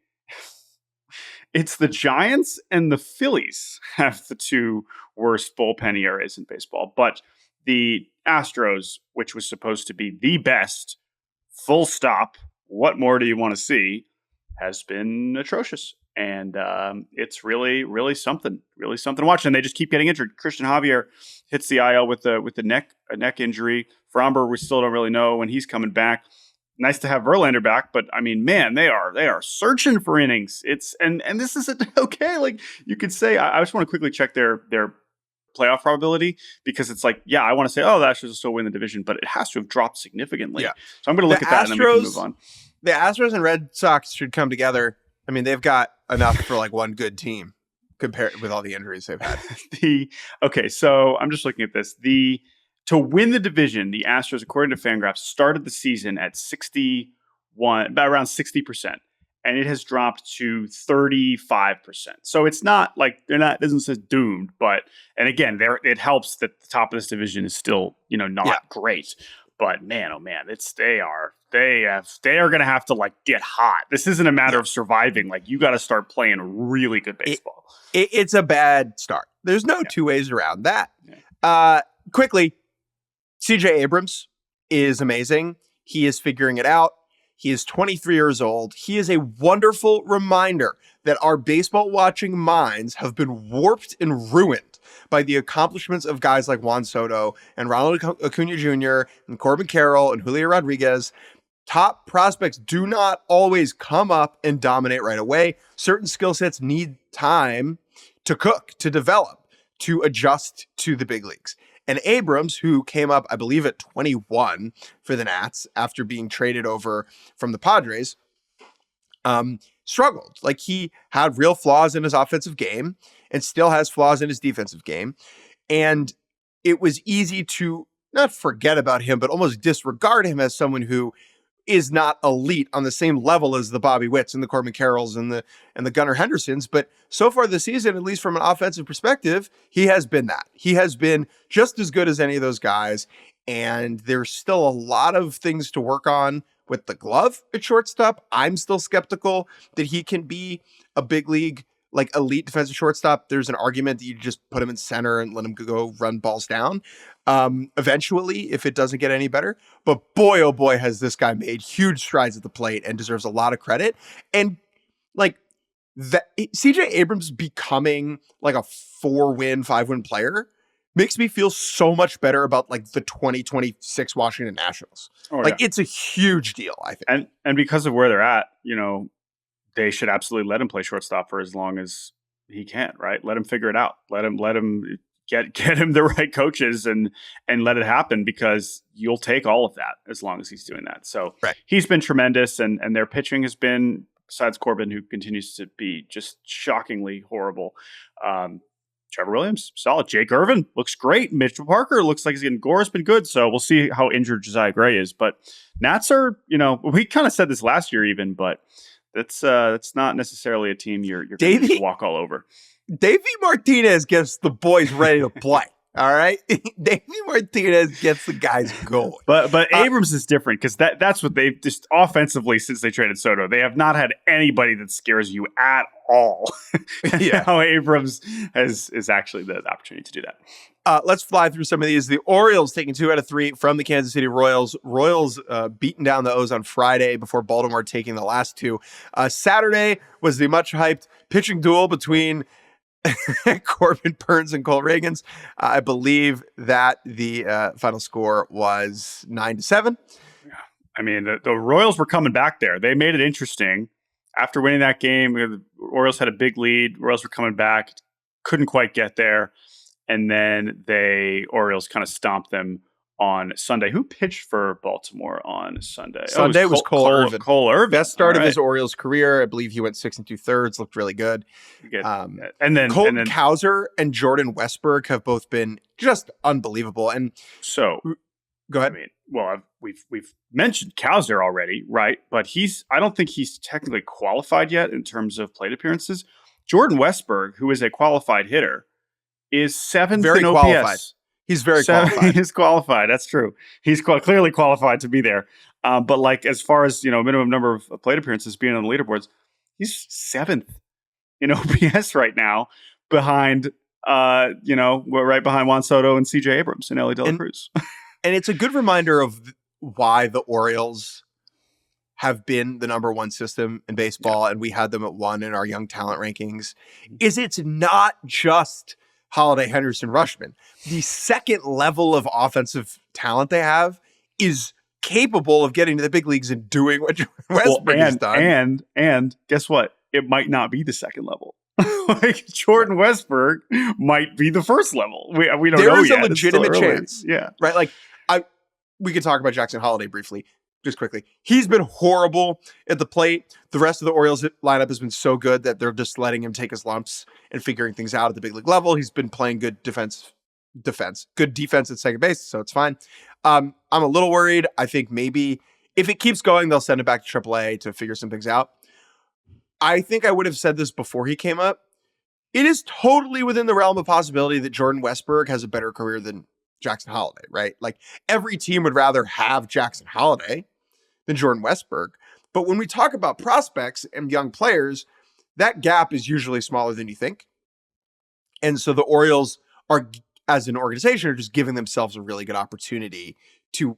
It's the Giants and the Phillies have the two worst bullpen ERAs in baseball. But the Astros, which was supposed to be the best, full stop, what more do you want to see, has been atrocious. And it's really, really something to watch. And they just keep getting injured. Christian Javier hits the IL with a neck injury. Fromber, we still don't really know when he's coming back. Nice to have Verlander back, but I mean, man, they are searching for innings. And this is okay. Like you could say, I just want to quickly check their playoff probability because it's like, yeah, I want to say, oh, the Astros will still win the division, but it has to have dropped significantly. Yeah. So I'm going to look at that and then we can move on. The Astros and Red Sox should come together. I mean, they've got enough for like one good team compared with all the injuries they've had. So I'm just looking at this. To win the division, the Astros, according to Fangraphs, started the season at about around 60%, and it has dropped to 35%. So it's not like it doesn't say doomed, but and again, it helps that the top of this division is still not great. But man, oh man, they are going to have to like get hot. This isn't a matter of surviving. Like you got to start playing really good baseball. It's a bad start. There's no two ways around that. Yeah. Quickly. CJ Abrams is amazing. He is figuring it out. He is 23 years old. He is a wonderful reminder that our baseball watching minds have been warped and ruined by the accomplishments of guys like Juan Soto and Ronald Acuna Jr. and Corbin Carroll and Julio Rodriguez. Top prospects do not always come up and dominate right away. Certain skill sets need time to cook, to develop, to adjust to the big leagues. And Abrams, who came up, I believe, at 21 for the Nats after being traded over from the Padres, struggled. Like he had real flaws in his offensive game and still has flaws in his defensive game. And it was easy to not forget about him, but almost disregard him as someone who is not elite on the same level as the Bobby Witts and the Corbin Carrolls and the Gunnar Hendersons. But so far this season, at least from an offensive perspective, he has been that. He has been just as good as any of those guys. And there's still a lot of things to work on with the glove at shortstop. I'm still skeptical that he can be a big league, like elite defensive shortstop. There's an argument that you just put him in center and let him go run balls down. Eventually, if it doesn't get any better. But boy, oh boy, has this guy made huge strides at the plate and deserves a lot of credit. And like that, CJ Abrams becoming like a 4-win, 5-win player makes me feel so much better about like the 2026 Washington Nationals. It's a huge deal, I think. And because of where they're at, they should absolutely let him play shortstop for as long as he can, right? Let him figure it out. Let him get him the right coaches and let it happen because you'll take all of that as long as he's doing that. So He's been tremendous and their pitching has been, besides Corbin, who continues to be just shockingly horrible. Trevor Williams, solid. Jake Irvin looks great. Mitchell Parker looks like he's getting Gore's been good. So we'll see how injured Josiah Gray is. But Nats are, we kind of said this last year even, but that's not necessarily a team you're going to walk all over. Davey Martinez gets the boys ready to play. All right. Davey Martinez gets the guys going. But Abrams is different because that's what they've just offensively since they traded Soto. They have not had anybody that scares you at all. Now Abrams is actually the opportunity to do that. Let's fly through some of these. The Orioles taking 2 out of 3 from the Kansas City Royals. Royals beating down the O's on Friday before Baltimore taking the last 2. Saturday was the much hyped pitching duel between Corbin Burns and Cole Reagans. I believe that the final score was 9-7. Yeah. I mean, the Royals were coming back there. They made it interesting. After winning that game, the Orioles had a big lead. Royals were coming back. Couldn't quite get there. And then Orioles kind of stomped them on Sunday. Who pitched for Baltimore on Sunday? Sunday was Cole Irvin. Cole Irvin. Best start of his Orioles career. I believe he went 6 2/3. Looked really good. And then Colton Cowser and Jordan Westberg have both been just unbelievable. And so, go ahead. We've mentioned Cowser already, right? But I don't think he's technically qualified yet in terms of plate appearances. Jordan Westberg, who is a qualified hitter, is 7th very in OPS. Qualified. He's very qualified. He's qualified. That's true. He's clearly qualified to be there. But like as far as minimum number of plate appearances being on the leaderboards, he's 7th in OPS right now, behind right behind Juan Soto and CJ Abrams and Elly De La Cruz. And it's a good reminder of why the Orioles have been the number one system in baseball, and we had them at 1 in our young talent rankings. Is it's not just Holiday, Henderson, Rushman. The second level of offensive talent they have is capable of getting to the big leagues and doing what Westbrook has done. And guess what? It might not be the second level. Like Jordan Westberg might be the first level. We don't know yet. There is a legitimate chance. Yeah. Right? Like we could talk about Jackson Holiday briefly. Just quickly, he's been horrible at the plate. The rest of the Orioles lineup has been so good that they're just letting him take his lumps and figuring things out at the big league level. He's been playing good defense, good defense at second base, so it's fine. I'm a little worried. I think maybe if it keeps going, they'll send him back to AAA to figure some things out. I think I would have said this before he came up. It is totally within the realm of possibility that Jordan Westberg has a better career than Jackson Holiday, right? Like every team would rather have Jackson Holiday than Jordan Westberg. But when we talk about prospects and young players, that gap is usually smaller than you think. And so the Orioles are, as an organization, are just giving themselves a really good opportunity to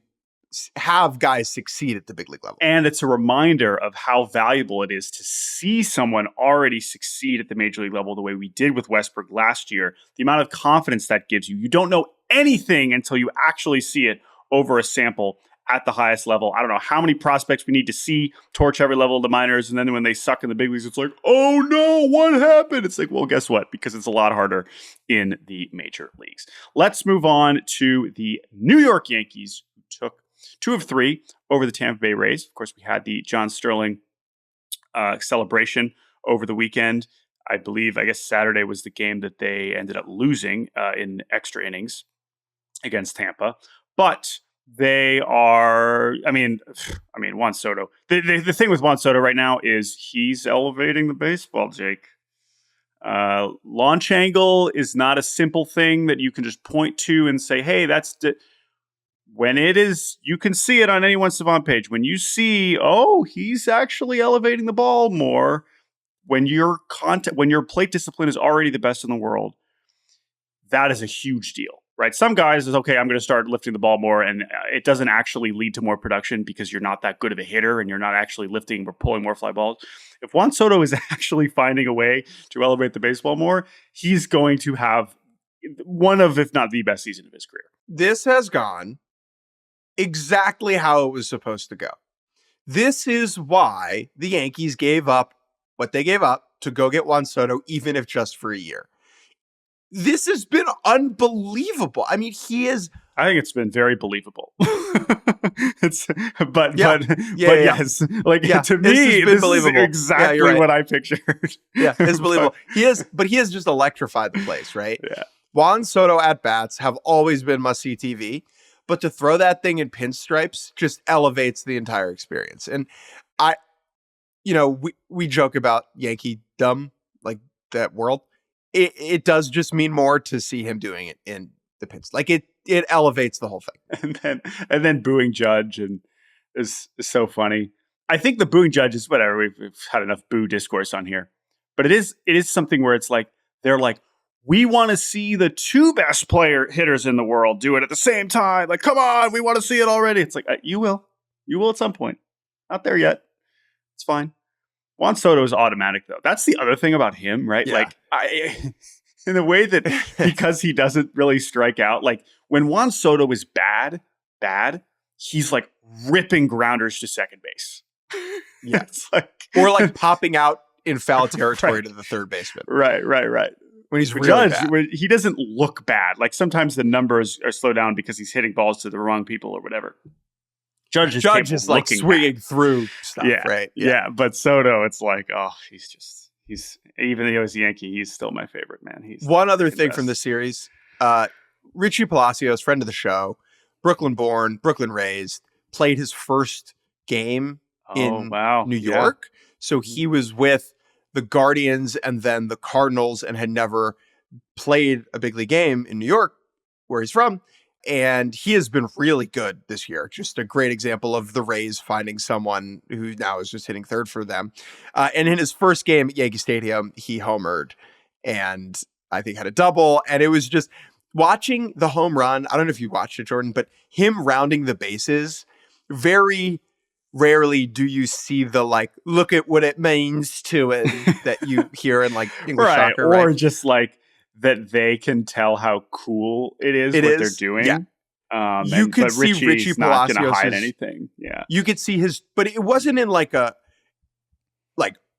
have guys succeed at the big league level. And it's a reminder of how valuable it is to see someone already succeed at the major league level the way we did with Westberg last year. The amount of confidence that gives you. You don't know anything until you actually see it over a sample at the highest level. I don't know how many prospects we need to see torch every level of the minors. And then when they suck in the big leagues, it's like, oh no, what happened? It's like, well, guess what? Because it's a lot harder in the major leagues. Let's move on to the New York Yankees, who took 2 of 3 over the Tampa Bay Rays. Of course, we had the John Sterling celebration over the weekend. I guess Saturday was the game that they ended up losing in extra innings against Tampa. But they are, Juan Soto. The thing with Juan Soto right now is he's elevating the baseball, Jake. Launch angle is not a simple thing that you can just point to and say, hey, when it is, you can see it on anyone's Savant page. When you see, he's actually elevating the ball more, when your plate discipline is already the best in the world, that is a huge deal. Right. Some guys is okay. I'm going to start lifting the ball more, and it doesn't actually lead to more production because you're not that good of a hitter and you're not actually lifting or pulling more fly balls. If Juan Soto is actually finding a way to elevate the baseball more, he's going to have one of, if not the best season of his career. This has gone exactly how it was supposed to go. This is why the Yankees gave up what they gave up to go get Juan Soto, even if just for a year. This has been unbelievable. I mean, I think it's been very believable. Yes. To me, this is exactly what I pictured. Yeah, it's believable. He has just electrified the place, right? Yeah. Juan Soto at bats have always been must-see TV, but to throw that thing in pinstripes just elevates the entire experience. And we joke about Yankee dumb, like that world. It does just mean more to see him doing it in the pins. Like it elevates the whole thing. And then booing Judge and is so funny. I think the booing Judge is whatever. We've had enough boo discourse on here, but it is something where it's like they're like, we want to see the 2 best hitters in the world do it at the same time. Like, come on, we want to see it already. It's like you will at some point. Not there yet. It's fine. Juan Soto is automatic, though. That's the other thing about him, right? Yeah. Like, in the way that because he doesn't really strike out, like when Juan Soto is bad, he's like ripping grounders to second base. Yeah, or like popping out in foul territory to the third baseman. Right. when he's really Judge, bad. when he doesn't look bad. Like sometimes the numbers are slowed down because he's hitting balls to the wrong people or whatever. Judge is like swinging through stuff, right? Yeah. But Soto, it's like, oh, he's even though he's a Yankee, he's still my favorite, man. He's one other thing from the series. Richie Palacios, friend of the show, Brooklyn born, Brooklyn raised, played his first game in New York. Yeah. So he was with the Guardians and then the Cardinals and had never played a big league game in New York, where he's from. And he has been really good this year. Just a great example of the Rays finding someone who now is just hitting third for them. And in his first game at Yankee Stadium, he homered and I think had a double. And it was just watching the home run. I don't know if you watched it, Jordan, but him rounding the bases, very rarely do you see the like, look at what it means to it that you hear in like English soccer. Or just like, that they can tell how cool it is they're doing. Yeah. You could see Richie Palacios not going to hide anything. Yeah. You could see but it wasn't in like a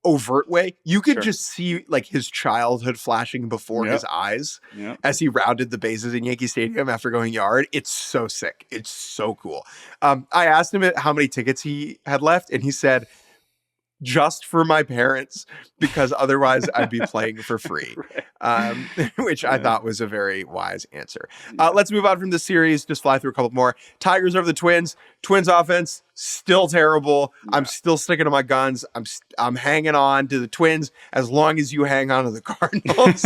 overt way. You could just see like his childhood flashing before his eyes as he rounded the bases in Yankee Stadium after going yard. It's so sick. It's so cool. I asked him how many tickets he had left, and he said, just for my parents, because otherwise I'd be playing for free, which I thought was a very wise answer. Let's move on from the series. Just fly through a couple more. Tigers over the Twins. Twins offense still terrible. Yeah. I'm still sticking to my guns. I'm hanging on to the Twins as long as you hang on to the Cardinals.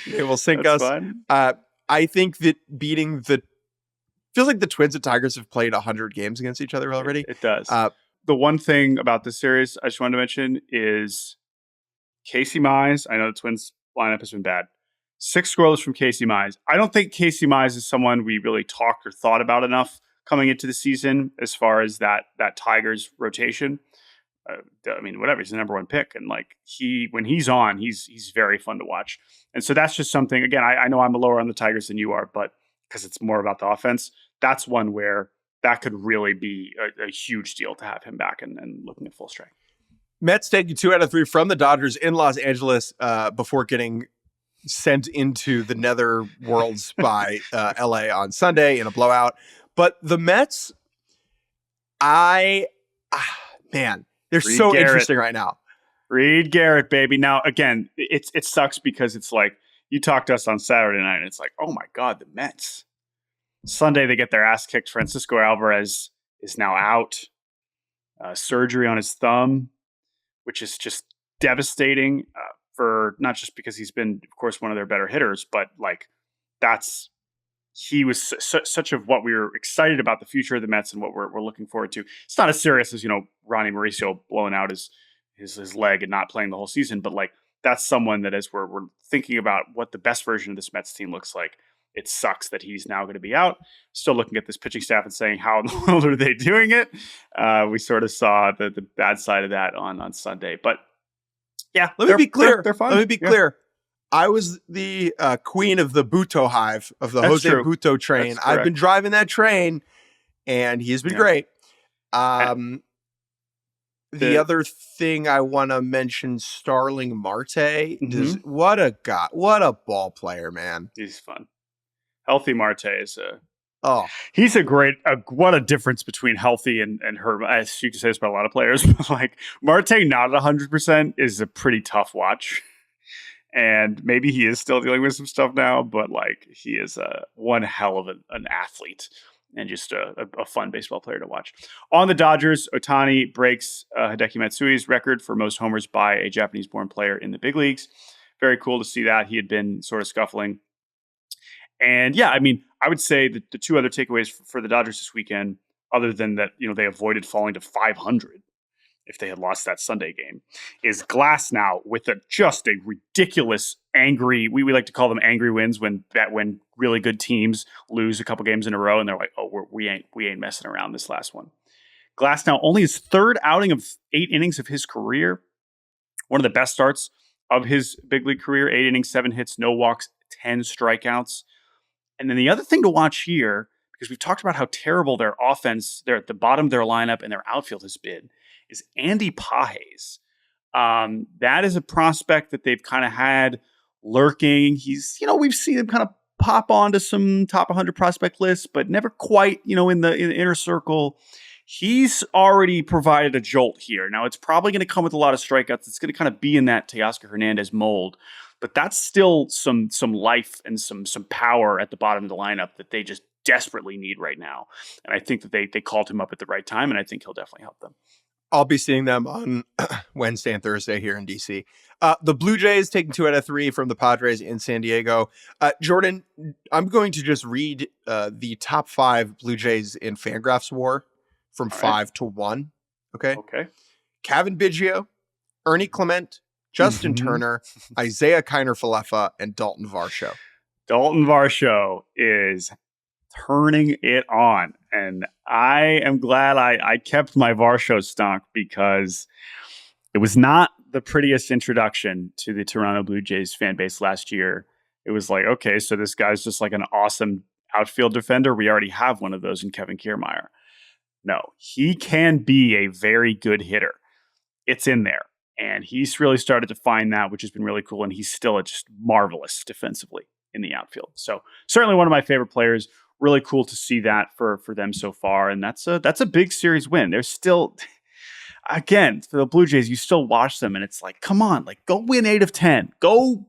They will sink us. I think that feels like the Twins and Tigers have played 100 games against each other already. It does. The one thing about this series I just wanted to mention is Casey Mize. I know the Twins lineup has been bad. 6 scoreless from Casey Mize. I don't think Casey Mize is someone we really talked or thought about enough coming into the season as far as that Tigers rotation. I mean, whatever. He's the number 1 pick, and like when he's on, he's very fun to watch. And so that's just something. Again, I know I'm lower on the Tigers than you are, but because it's more about the offense, that's one where that could really be a huge deal to have him back and looking at full strength. Mets taking 2 out of 3 from the Dodgers in Los Angeles before getting sent into the nether worlds by LA on Sunday in a blowout. But the Mets, they're so interesting right now. Reed Garrett, baby. Now, again, it sucks because it's like you talked to us on Saturday night and it's like, oh my God, the Mets. Sunday, they get their ass kicked. Francisco Alvarez is now out. Surgery on his thumb, which is just devastating for not just because he's been, of course, one of their better hitters, but like he was such of what we were excited about the future of the Mets and what we're looking forward to. It's not as serious as, Ronnie Mauricio blowing out his leg and not playing the whole season, but like that's someone that as we're thinking about what the best version of this Mets team looks like, it sucks that he's now going to be out. Still looking at this pitching staff and saying, how in the world are they doing it? We sort of saw the bad side of that on Sunday. But yeah, let me be clear. They're fun. Let me be clear. I was the queen of the Buto hive, of the Jose Buto train. I've been driving that train, and he's been great. The other thing I want to mention, Starling Marte. What a ball player, man. He's fun. Healthy Marte is he's a great, what a difference between healthy and hurt. As you can say this about a lot of players, but like Marte not at 100% is a pretty tough watch. And maybe he is still dealing with some stuff now, but like he is one hell of an athlete and just a fun baseball player to watch. On the Dodgers, Ohtani breaks Hideki Matsui's record for most homers by a Japanese-born player in the big leagues. Very cool to see that. He had been sort of scuffling. And yeah, I mean, I would say that the 2 other takeaways for the Dodgers this weekend, other than that, they avoided falling to 500 if they had lost that Sunday game, is Glass now with just a ridiculous angry, we like to call them angry wins when really good teams lose a couple games in a row and they're like, oh, we ain't messing around this last one. Glass now only his 3rd outing of 8 innings of his career. One of the best starts of his big league career, 8 innings, 7 hits, no walks, 10 strikeouts. And then the other thing to watch here, because we've talked about how terrible their offense, they're at the bottom of their lineup and their outfield has been, is Andy Pages. That is a prospect that they've kind of had lurking. He's, we've seen him kind of pop onto some top 100 prospect lists, but never quite, in the inner circle. He's already provided a jolt here. Now, it's probably going to come with a lot of strikeouts. It's going to kind of be in that Teoscar Hernandez mold, but that's still some life and some power at the bottom of the lineup that they just desperately need right now. And I think that they called him up at the right time, and I think he'll definitely help them. I'll be seeing them on Wednesday and Thursday here in DC. The Blue Jays taking 2 out of 3 from the Padres in San Diego. Jordan, I'm going to just read the top 5 Blue Jays in Fangraphs WAR from 5 to 1. Okay. Kevin Biggio, Ernie Clement, Justin Turner, Isaiah Kiner-Falefa, and Dalton Varsho. Dalton Varsho is turning it on. And I am glad I kept my Varsho stock, because it was not the prettiest introduction to the Toronto Blue Jays fan base last year. It was like, okay, so this guy's just like an awesome outfield defender. We already have one of those in Kevin Kiermaier. No, he can be a very good hitter. It's in there. And he's really started to find that, which has been really cool. And he's still just marvelous defensively in the outfield. So certainly one of my favorite players. Really cool to see that for them so far. And that's a big series win. There's still, again, for the Blue Jays, you still watch them and it's like, come on, like go win 8 of 10. Go,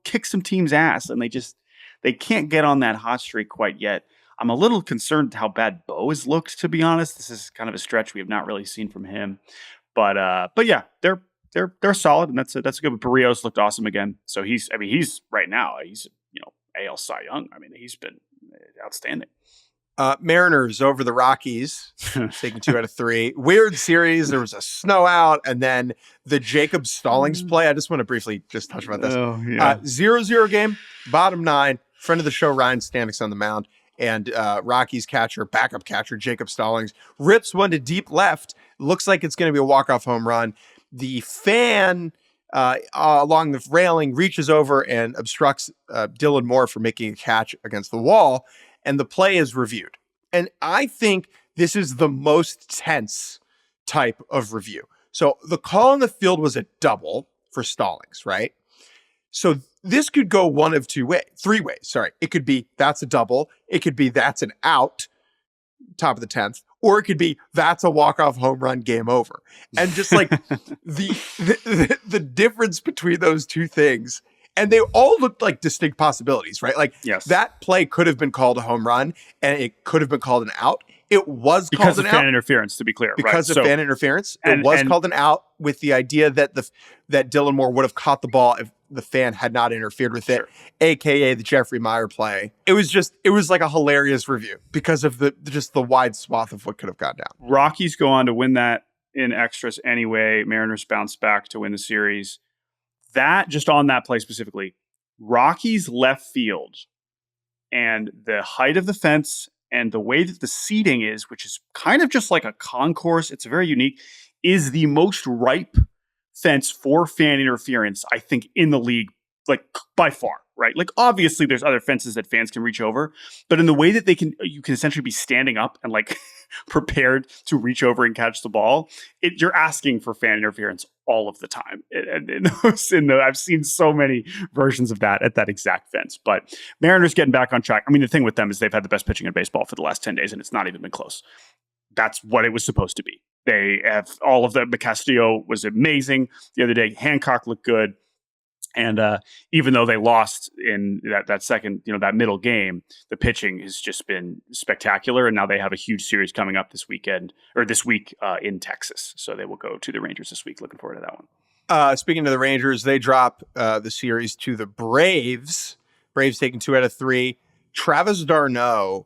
kick some team's ass. And they can't get on that hot streak quite yet. I'm a little concerned how bad Bo has looked, to be honest. This is kind of a stretch we have not really seen from him. But yeah, they're solid, and that's a good. Barrios looked awesome again. So he's right now, he's AL Cy Young. I mean, he's been outstanding. Mariners over the Rockies, taking 2 out of 3. Weird series. There was a snow out, and then the Jacob Stallings play. I just want to briefly just touch about this. 0-0 game, bottom 9. Friend of the show, Ryan Stanek's on the mound, and Rockies backup catcher Jacob Stallings rips one to deep left. Looks like it's going to be a walk-off home run. The fan along the railing reaches over and obstructs Dylan Moore from making a catch against the wall, and the play is reviewed. And I think this is the most tense type of review. So the call on the field was a double for Stallings, right? So this could go one of 3 ways. Sorry. It could be that's a double. It could be that's an out, top of the 10th. Or it could be that's a walk-off home run, game over. And just like the difference between those two things, and they all looked like distinct possibilities, right? Like that play could have been called a home run, and it could have been called an out. It was because called an out. Because of fan interference, to be clear. Because of fan interference. It was called an out with the idea that that Dylan Moore would have caught the ball if the fan had not interfered with it, aka the Jeffrey Meyer play. It was like a hilarious review because of the wide swath of what could have gone down. Rockies go on to win that in extras anyway. Mariners bounce back to win the series. That, just on that play specifically, Rockies left field and the height of the fence and the way that the seating is, which is kind of just like a concourse, it's very unique, is the most ripe fence for fan interference, I think, in the league, like by far, right? Like obviously there's other fences that fans can reach over, but in the way that you can essentially be standing up and like prepared to reach over and catch the ball, you're asking for fan interference all of the time. I've seen so many versions of that at that exact fence. But Mariners getting back on track. I mean, the thing with them is they've had the best pitching in baseball for the last 10 days, and it's not even been close. That's what it was supposed to be. They have all of them. Castillo was amazing the other day. Hancock looked good. And even though they lost in that second, that middle game, the pitching has just been spectacular. And now they have a huge series coming up this week in Texas. So they will go to the Rangers this week. Looking forward to that one. Speaking of the Rangers, they drop the series to the Braves. Braves taking 2 out of 3. Travis d'Arnaud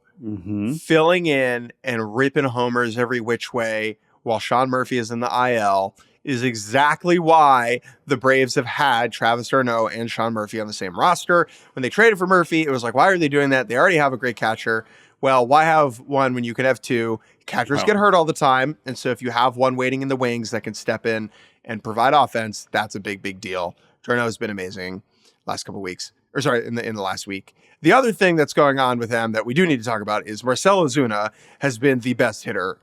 filling in and ripping homers every which way while Sean Murphy is in the IL is exactly why the Braves have had Travis d'Arnaud and Sean Murphy on the same roster. When they traded for Murphy, it was like, why are they doing that? They already have a great catcher. Well, why have one when you can have two? Catchers get hurt all the time. And so if you have one waiting in the wings that can step in and provide offense, that's a big, big deal. d'Arnaud has been amazing last couple of weeks. In the last week. The other thing that's going on with them that we do need to talk about is Marcell Ozuna has been the best hitter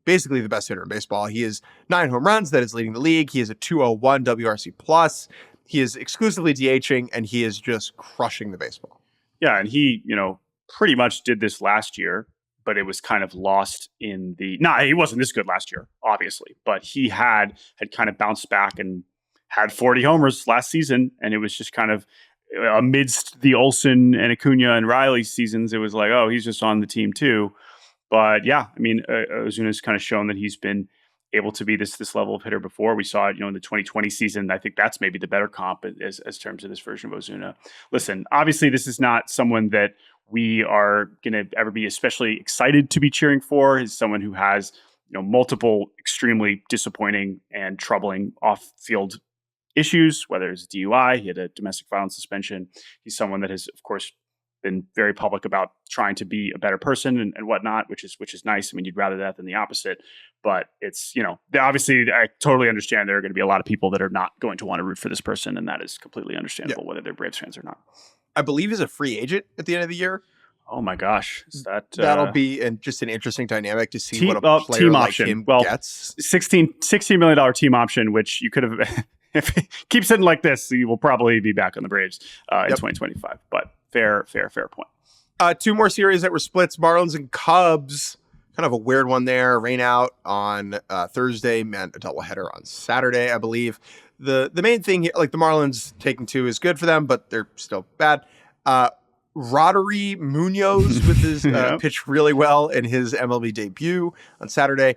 basically the best hitter in baseball. He has 9 home runs. That is leading the league. He has a 201 WRC+. He is exclusively DHing, and he is just crushing the baseball. Yeah, and he, pretty much did this last year, but it was kind of lost in the... he wasn't this good last year, obviously, but he had kind of bounced back and had 40 homers last season, and it was just kind of amidst the Olsen and Acuna and Riley seasons, it was like, oh, he's just on the team too. But yeah, I mean, Ozuna's kind of shown that he's been able to be this level of hitter before. We saw it, in the 2020 season. I think that's maybe the better comp as terms of this version of Ozuna. Listen, obviously, this is not someone that we are going to ever be especially excited to be cheering for. Is someone who has, multiple extremely disappointing and troubling off-field issues, whether it's DUI, he had a domestic violence suspension. He's someone that has, of course, been very public about trying to be a better person and whatnot, which is nice. I mean, you'd rather that than the opposite. But it's, obviously, I totally understand there are going to be a lot of people that are not going to want to root for this person, and that is completely understandable, whether they're Braves fans or not. I believe he's a free agent at the end of the year. Oh my gosh, is that'll be just an interesting dynamic to see what a player team like option. him gets. $16 million team option, which you could have. If it keeps hitting like this, he will probably be back on the Braves in 2025. But fair point. Two more series that were splits: Marlins and Cubs. Kind of a weird one there. Rain out on Thursday, meant a doubleheader on Saturday, I believe. The main thing here, like the Marlins taking 2 is good for them, but they're still bad. Roddery Munoz with his pitched really well in his MLB debut on Saturday.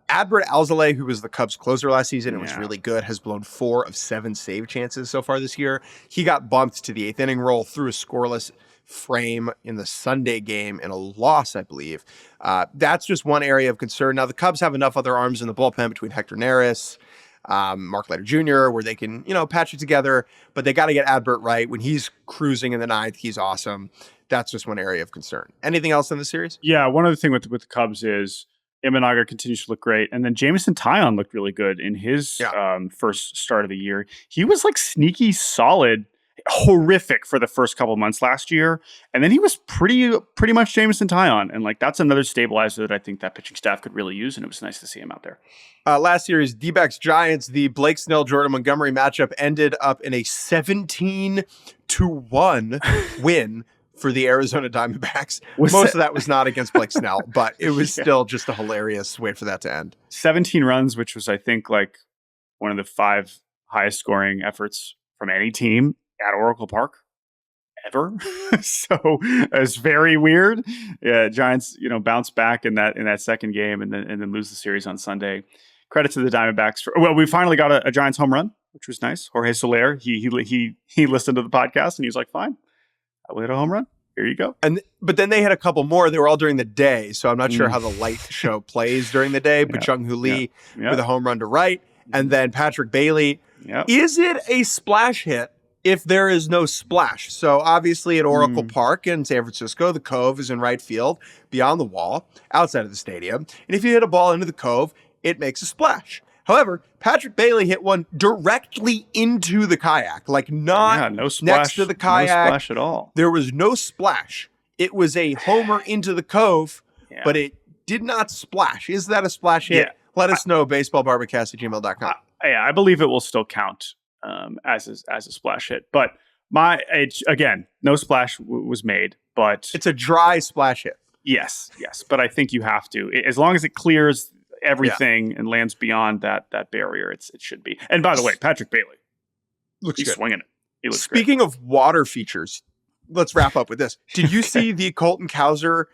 Adbert Alzolay, who was the Cubs closer last season and was really good, has blown 4 of 7 save chances so far this year. He got bumped to the 8th inning role through a scoreless frame in the Sunday game in a loss, I believe. That's just one area of concern. Now, the Cubs have enough other arms in the bullpen between Hector Neris, Mark Leiter Jr., where they can, patch it together, but they got to get Adbert right. When he's cruising in the 9th, he's awesome. That's just one area of concern. Anything else in the series? Yeah, one other thing with the Cubs is Imanaga continues to look great. And then Jameson Taillon looked really good in his first start of the year. He was like sneaky solid, horrific for the first couple months last year. And then he was pretty much Jameson Taillon. And like, that's another stabilizer that I think that pitching staff could really use. And it was nice to see him out there. Last series, D-backs Giants, the Blake Snell, Jordan Montgomery matchup ended up in a 17-1 win for the Arizona Diamondbacks. Most of that was not against Blake Snell, but it was still just a hilarious way for that to end. 17 runs, which was, I think, like one of the 5 highest scoring efforts from any team at Oracle Park ever. So it's very weird. Yeah, Giants, bounce back in that second game and then lose the series on Sunday. Credit to the Diamondbacks. We finally got a Giants home run, which was nice. Jorge Soler, he listened to the podcast and he was like, fine. We hit a home run. Here you go. But then they had a couple more. They were all during the day, so I'm not sure how the light show plays during the day. But Jung Hoo Lee with a home run to right, and then Patrick Bailey. Is it a splash hit if there is no splash? So obviously at Oracle Park in San Francisco, the Cove is in right field, beyond the wall, outside of the stadium. And if you hit a ball into the Cove, it makes a splash. However, Patrick Bailey hit one directly into the kayak, like not no splash, next to the kayak. No splash at all. There was no splash. It was a homer into the Cove, but it did not splash. Is that a splash hit? Let us know, baseballbarbacast@gmail.com. I believe it will still count as a splash hit. But again, no splash was made, but... It's a dry splash hit. Yes. But I think you have to. As long as it clears everything and lands beyond that barrier, it should be. And by the way, Patrick Bailey looks good. Swinging it. He looks Speaking of water features, let's wrap up with this. Did you see the Colton Cowser,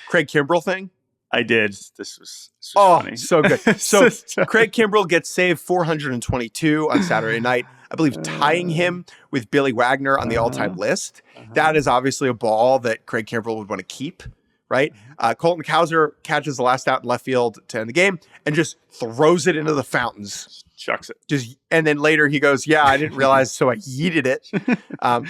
Craig Kimbrell thing? I did. This was funny. So good. So Craig Kimbrell gets saved 422 on Saturday night, I believe tying him with Billy Wagner on the all-time list. That is obviously a ball that Craig Kimbrell would want to keep. Right? Colton Cowser catches the last out in left field to end the game and just throws it into the fountains. Chucks it. And then later he goes, I didn't realize, so I yeeted it,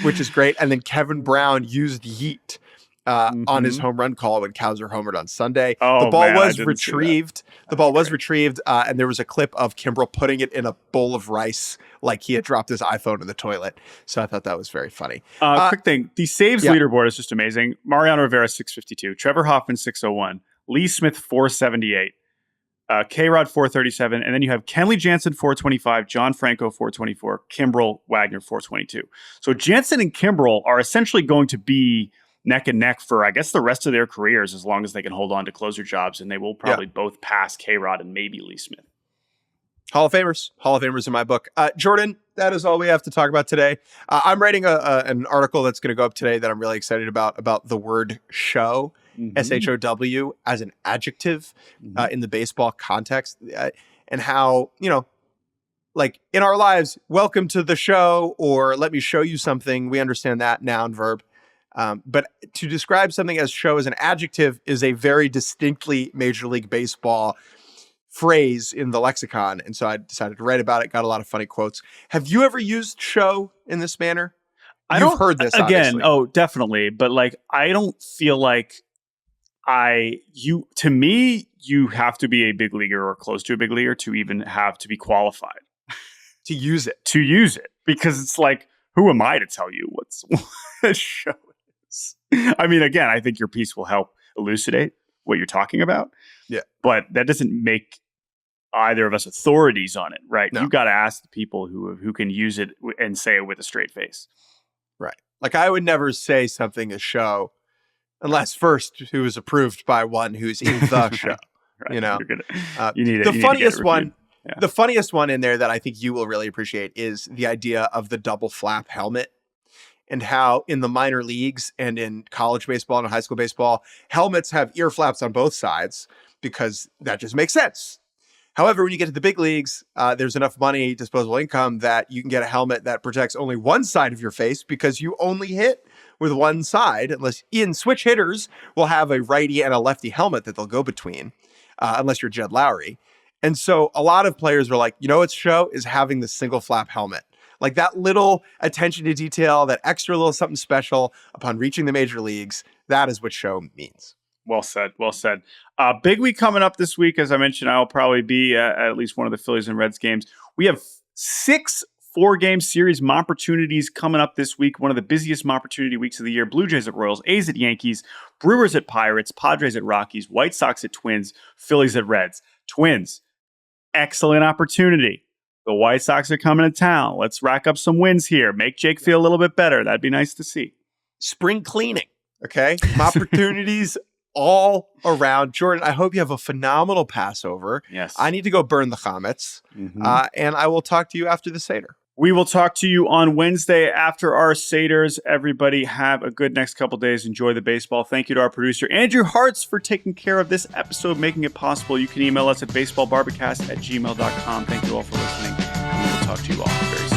which is great. And then Kevin Brown used yeet on his home run call when Cowser homered on Sunday. The ball was retrieved. The ball was retrieved, and there was a clip of Kimbrell putting it in a bowl of rice like he had dropped his iPhone in the toilet. So I thought that was very funny. Quick thing. The saves leaderboard is just amazing. Mariano Rivera, 652. Trevor Hoffman, 601. Lee Smith, 478. K-Rod 437, and then you have Kenley Jansen 425, John Franco 424, Kimbrel Wagner 422. So Jansen and Kimbrel are essentially going to be neck and neck for, I guess, the rest of their careers as long as they can hold on to closer jobs, and they will probably both pass K-Rod and maybe Lee Smith. Hall of Famers in my book. Jordan, that is all we have to talk about today. I'm writing an article that's going to go up today that I'm really excited about the word show, SHOW, as an adjective in the baseball context, and how, like in our lives, welcome to the show, or let me show you something. We understand that noun, verb. But to describe something as show as an adjective is a very distinctly Major League Baseball phrase in the lexicon. And so I decided to write about it. Got a lot of funny quotes. Have you ever used show in this manner? You've heard this again. Obviously. Oh, definitely. But like, I don't feel like to me, you have to be a big leaguer or close to a big leaguer to even have to be qualified to use it. Because it's like, who am I to tell you what a show is? I mean, again, I think your piece will help elucidate what you're talking about. Yeah. But that doesn't make either of us authorities on it, right? No. You've got to ask the people who can use it and say it with a straight face. Right. Like I would never say something a show unless first it was approved by one who's in the show. Right. You know, you need the funniest one. Yeah. The funniest one in there that I think you will really appreciate is the idea of the double flap helmet, and how in the minor leagues and in college baseball and high school baseball, helmets have ear flaps on both sides because that just makes sense. However, when you get to the big leagues, there's enough money, disposable income, that you can get a helmet that protects only one side of your face because you only hit with one side, unless switch hitters will have a righty and a lefty helmet that they'll go between, unless you're Jed Lowry. And so a lot of players were like, what's show is having the single flap helmet. Like that little attention to detail, that extra little something special upon reaching the major leagues, that is what show means. Well said. Well said. Big week coming up this week. As I mentioned, I'll probably be at least one of the Phillies and Reds games. We have 6 4-game series opportunities coming up this week. One of the busiest opportunity weeks of the year. Blue Jays at Royals, A's at Yankees, Brewers at Pirates, Padres at Rockies, White Sox at Twins, Phillies at Reds. Twins, excellent opportunity. The White Sox are coming to town. Let's rack up some wins here. Make Jake feel a little bit better. That'd be nice to see. Spring cleaning, okay? Opportunities all around. Jordan, I hope you have a phenomenal Passover. Yes. I need to go burn the chametz, and I will talk to you after the Seder. We will talk to you on Wednesday after our Seders. Everybody have a good next couple days. Enjoy the baseball. Thank you to our producer, Andrew Hartz, for taking care of this episode, making it possible. You can email us at baseballbarbacast@gmail.com. Thank you all for listening. And we will talk to you all very soon.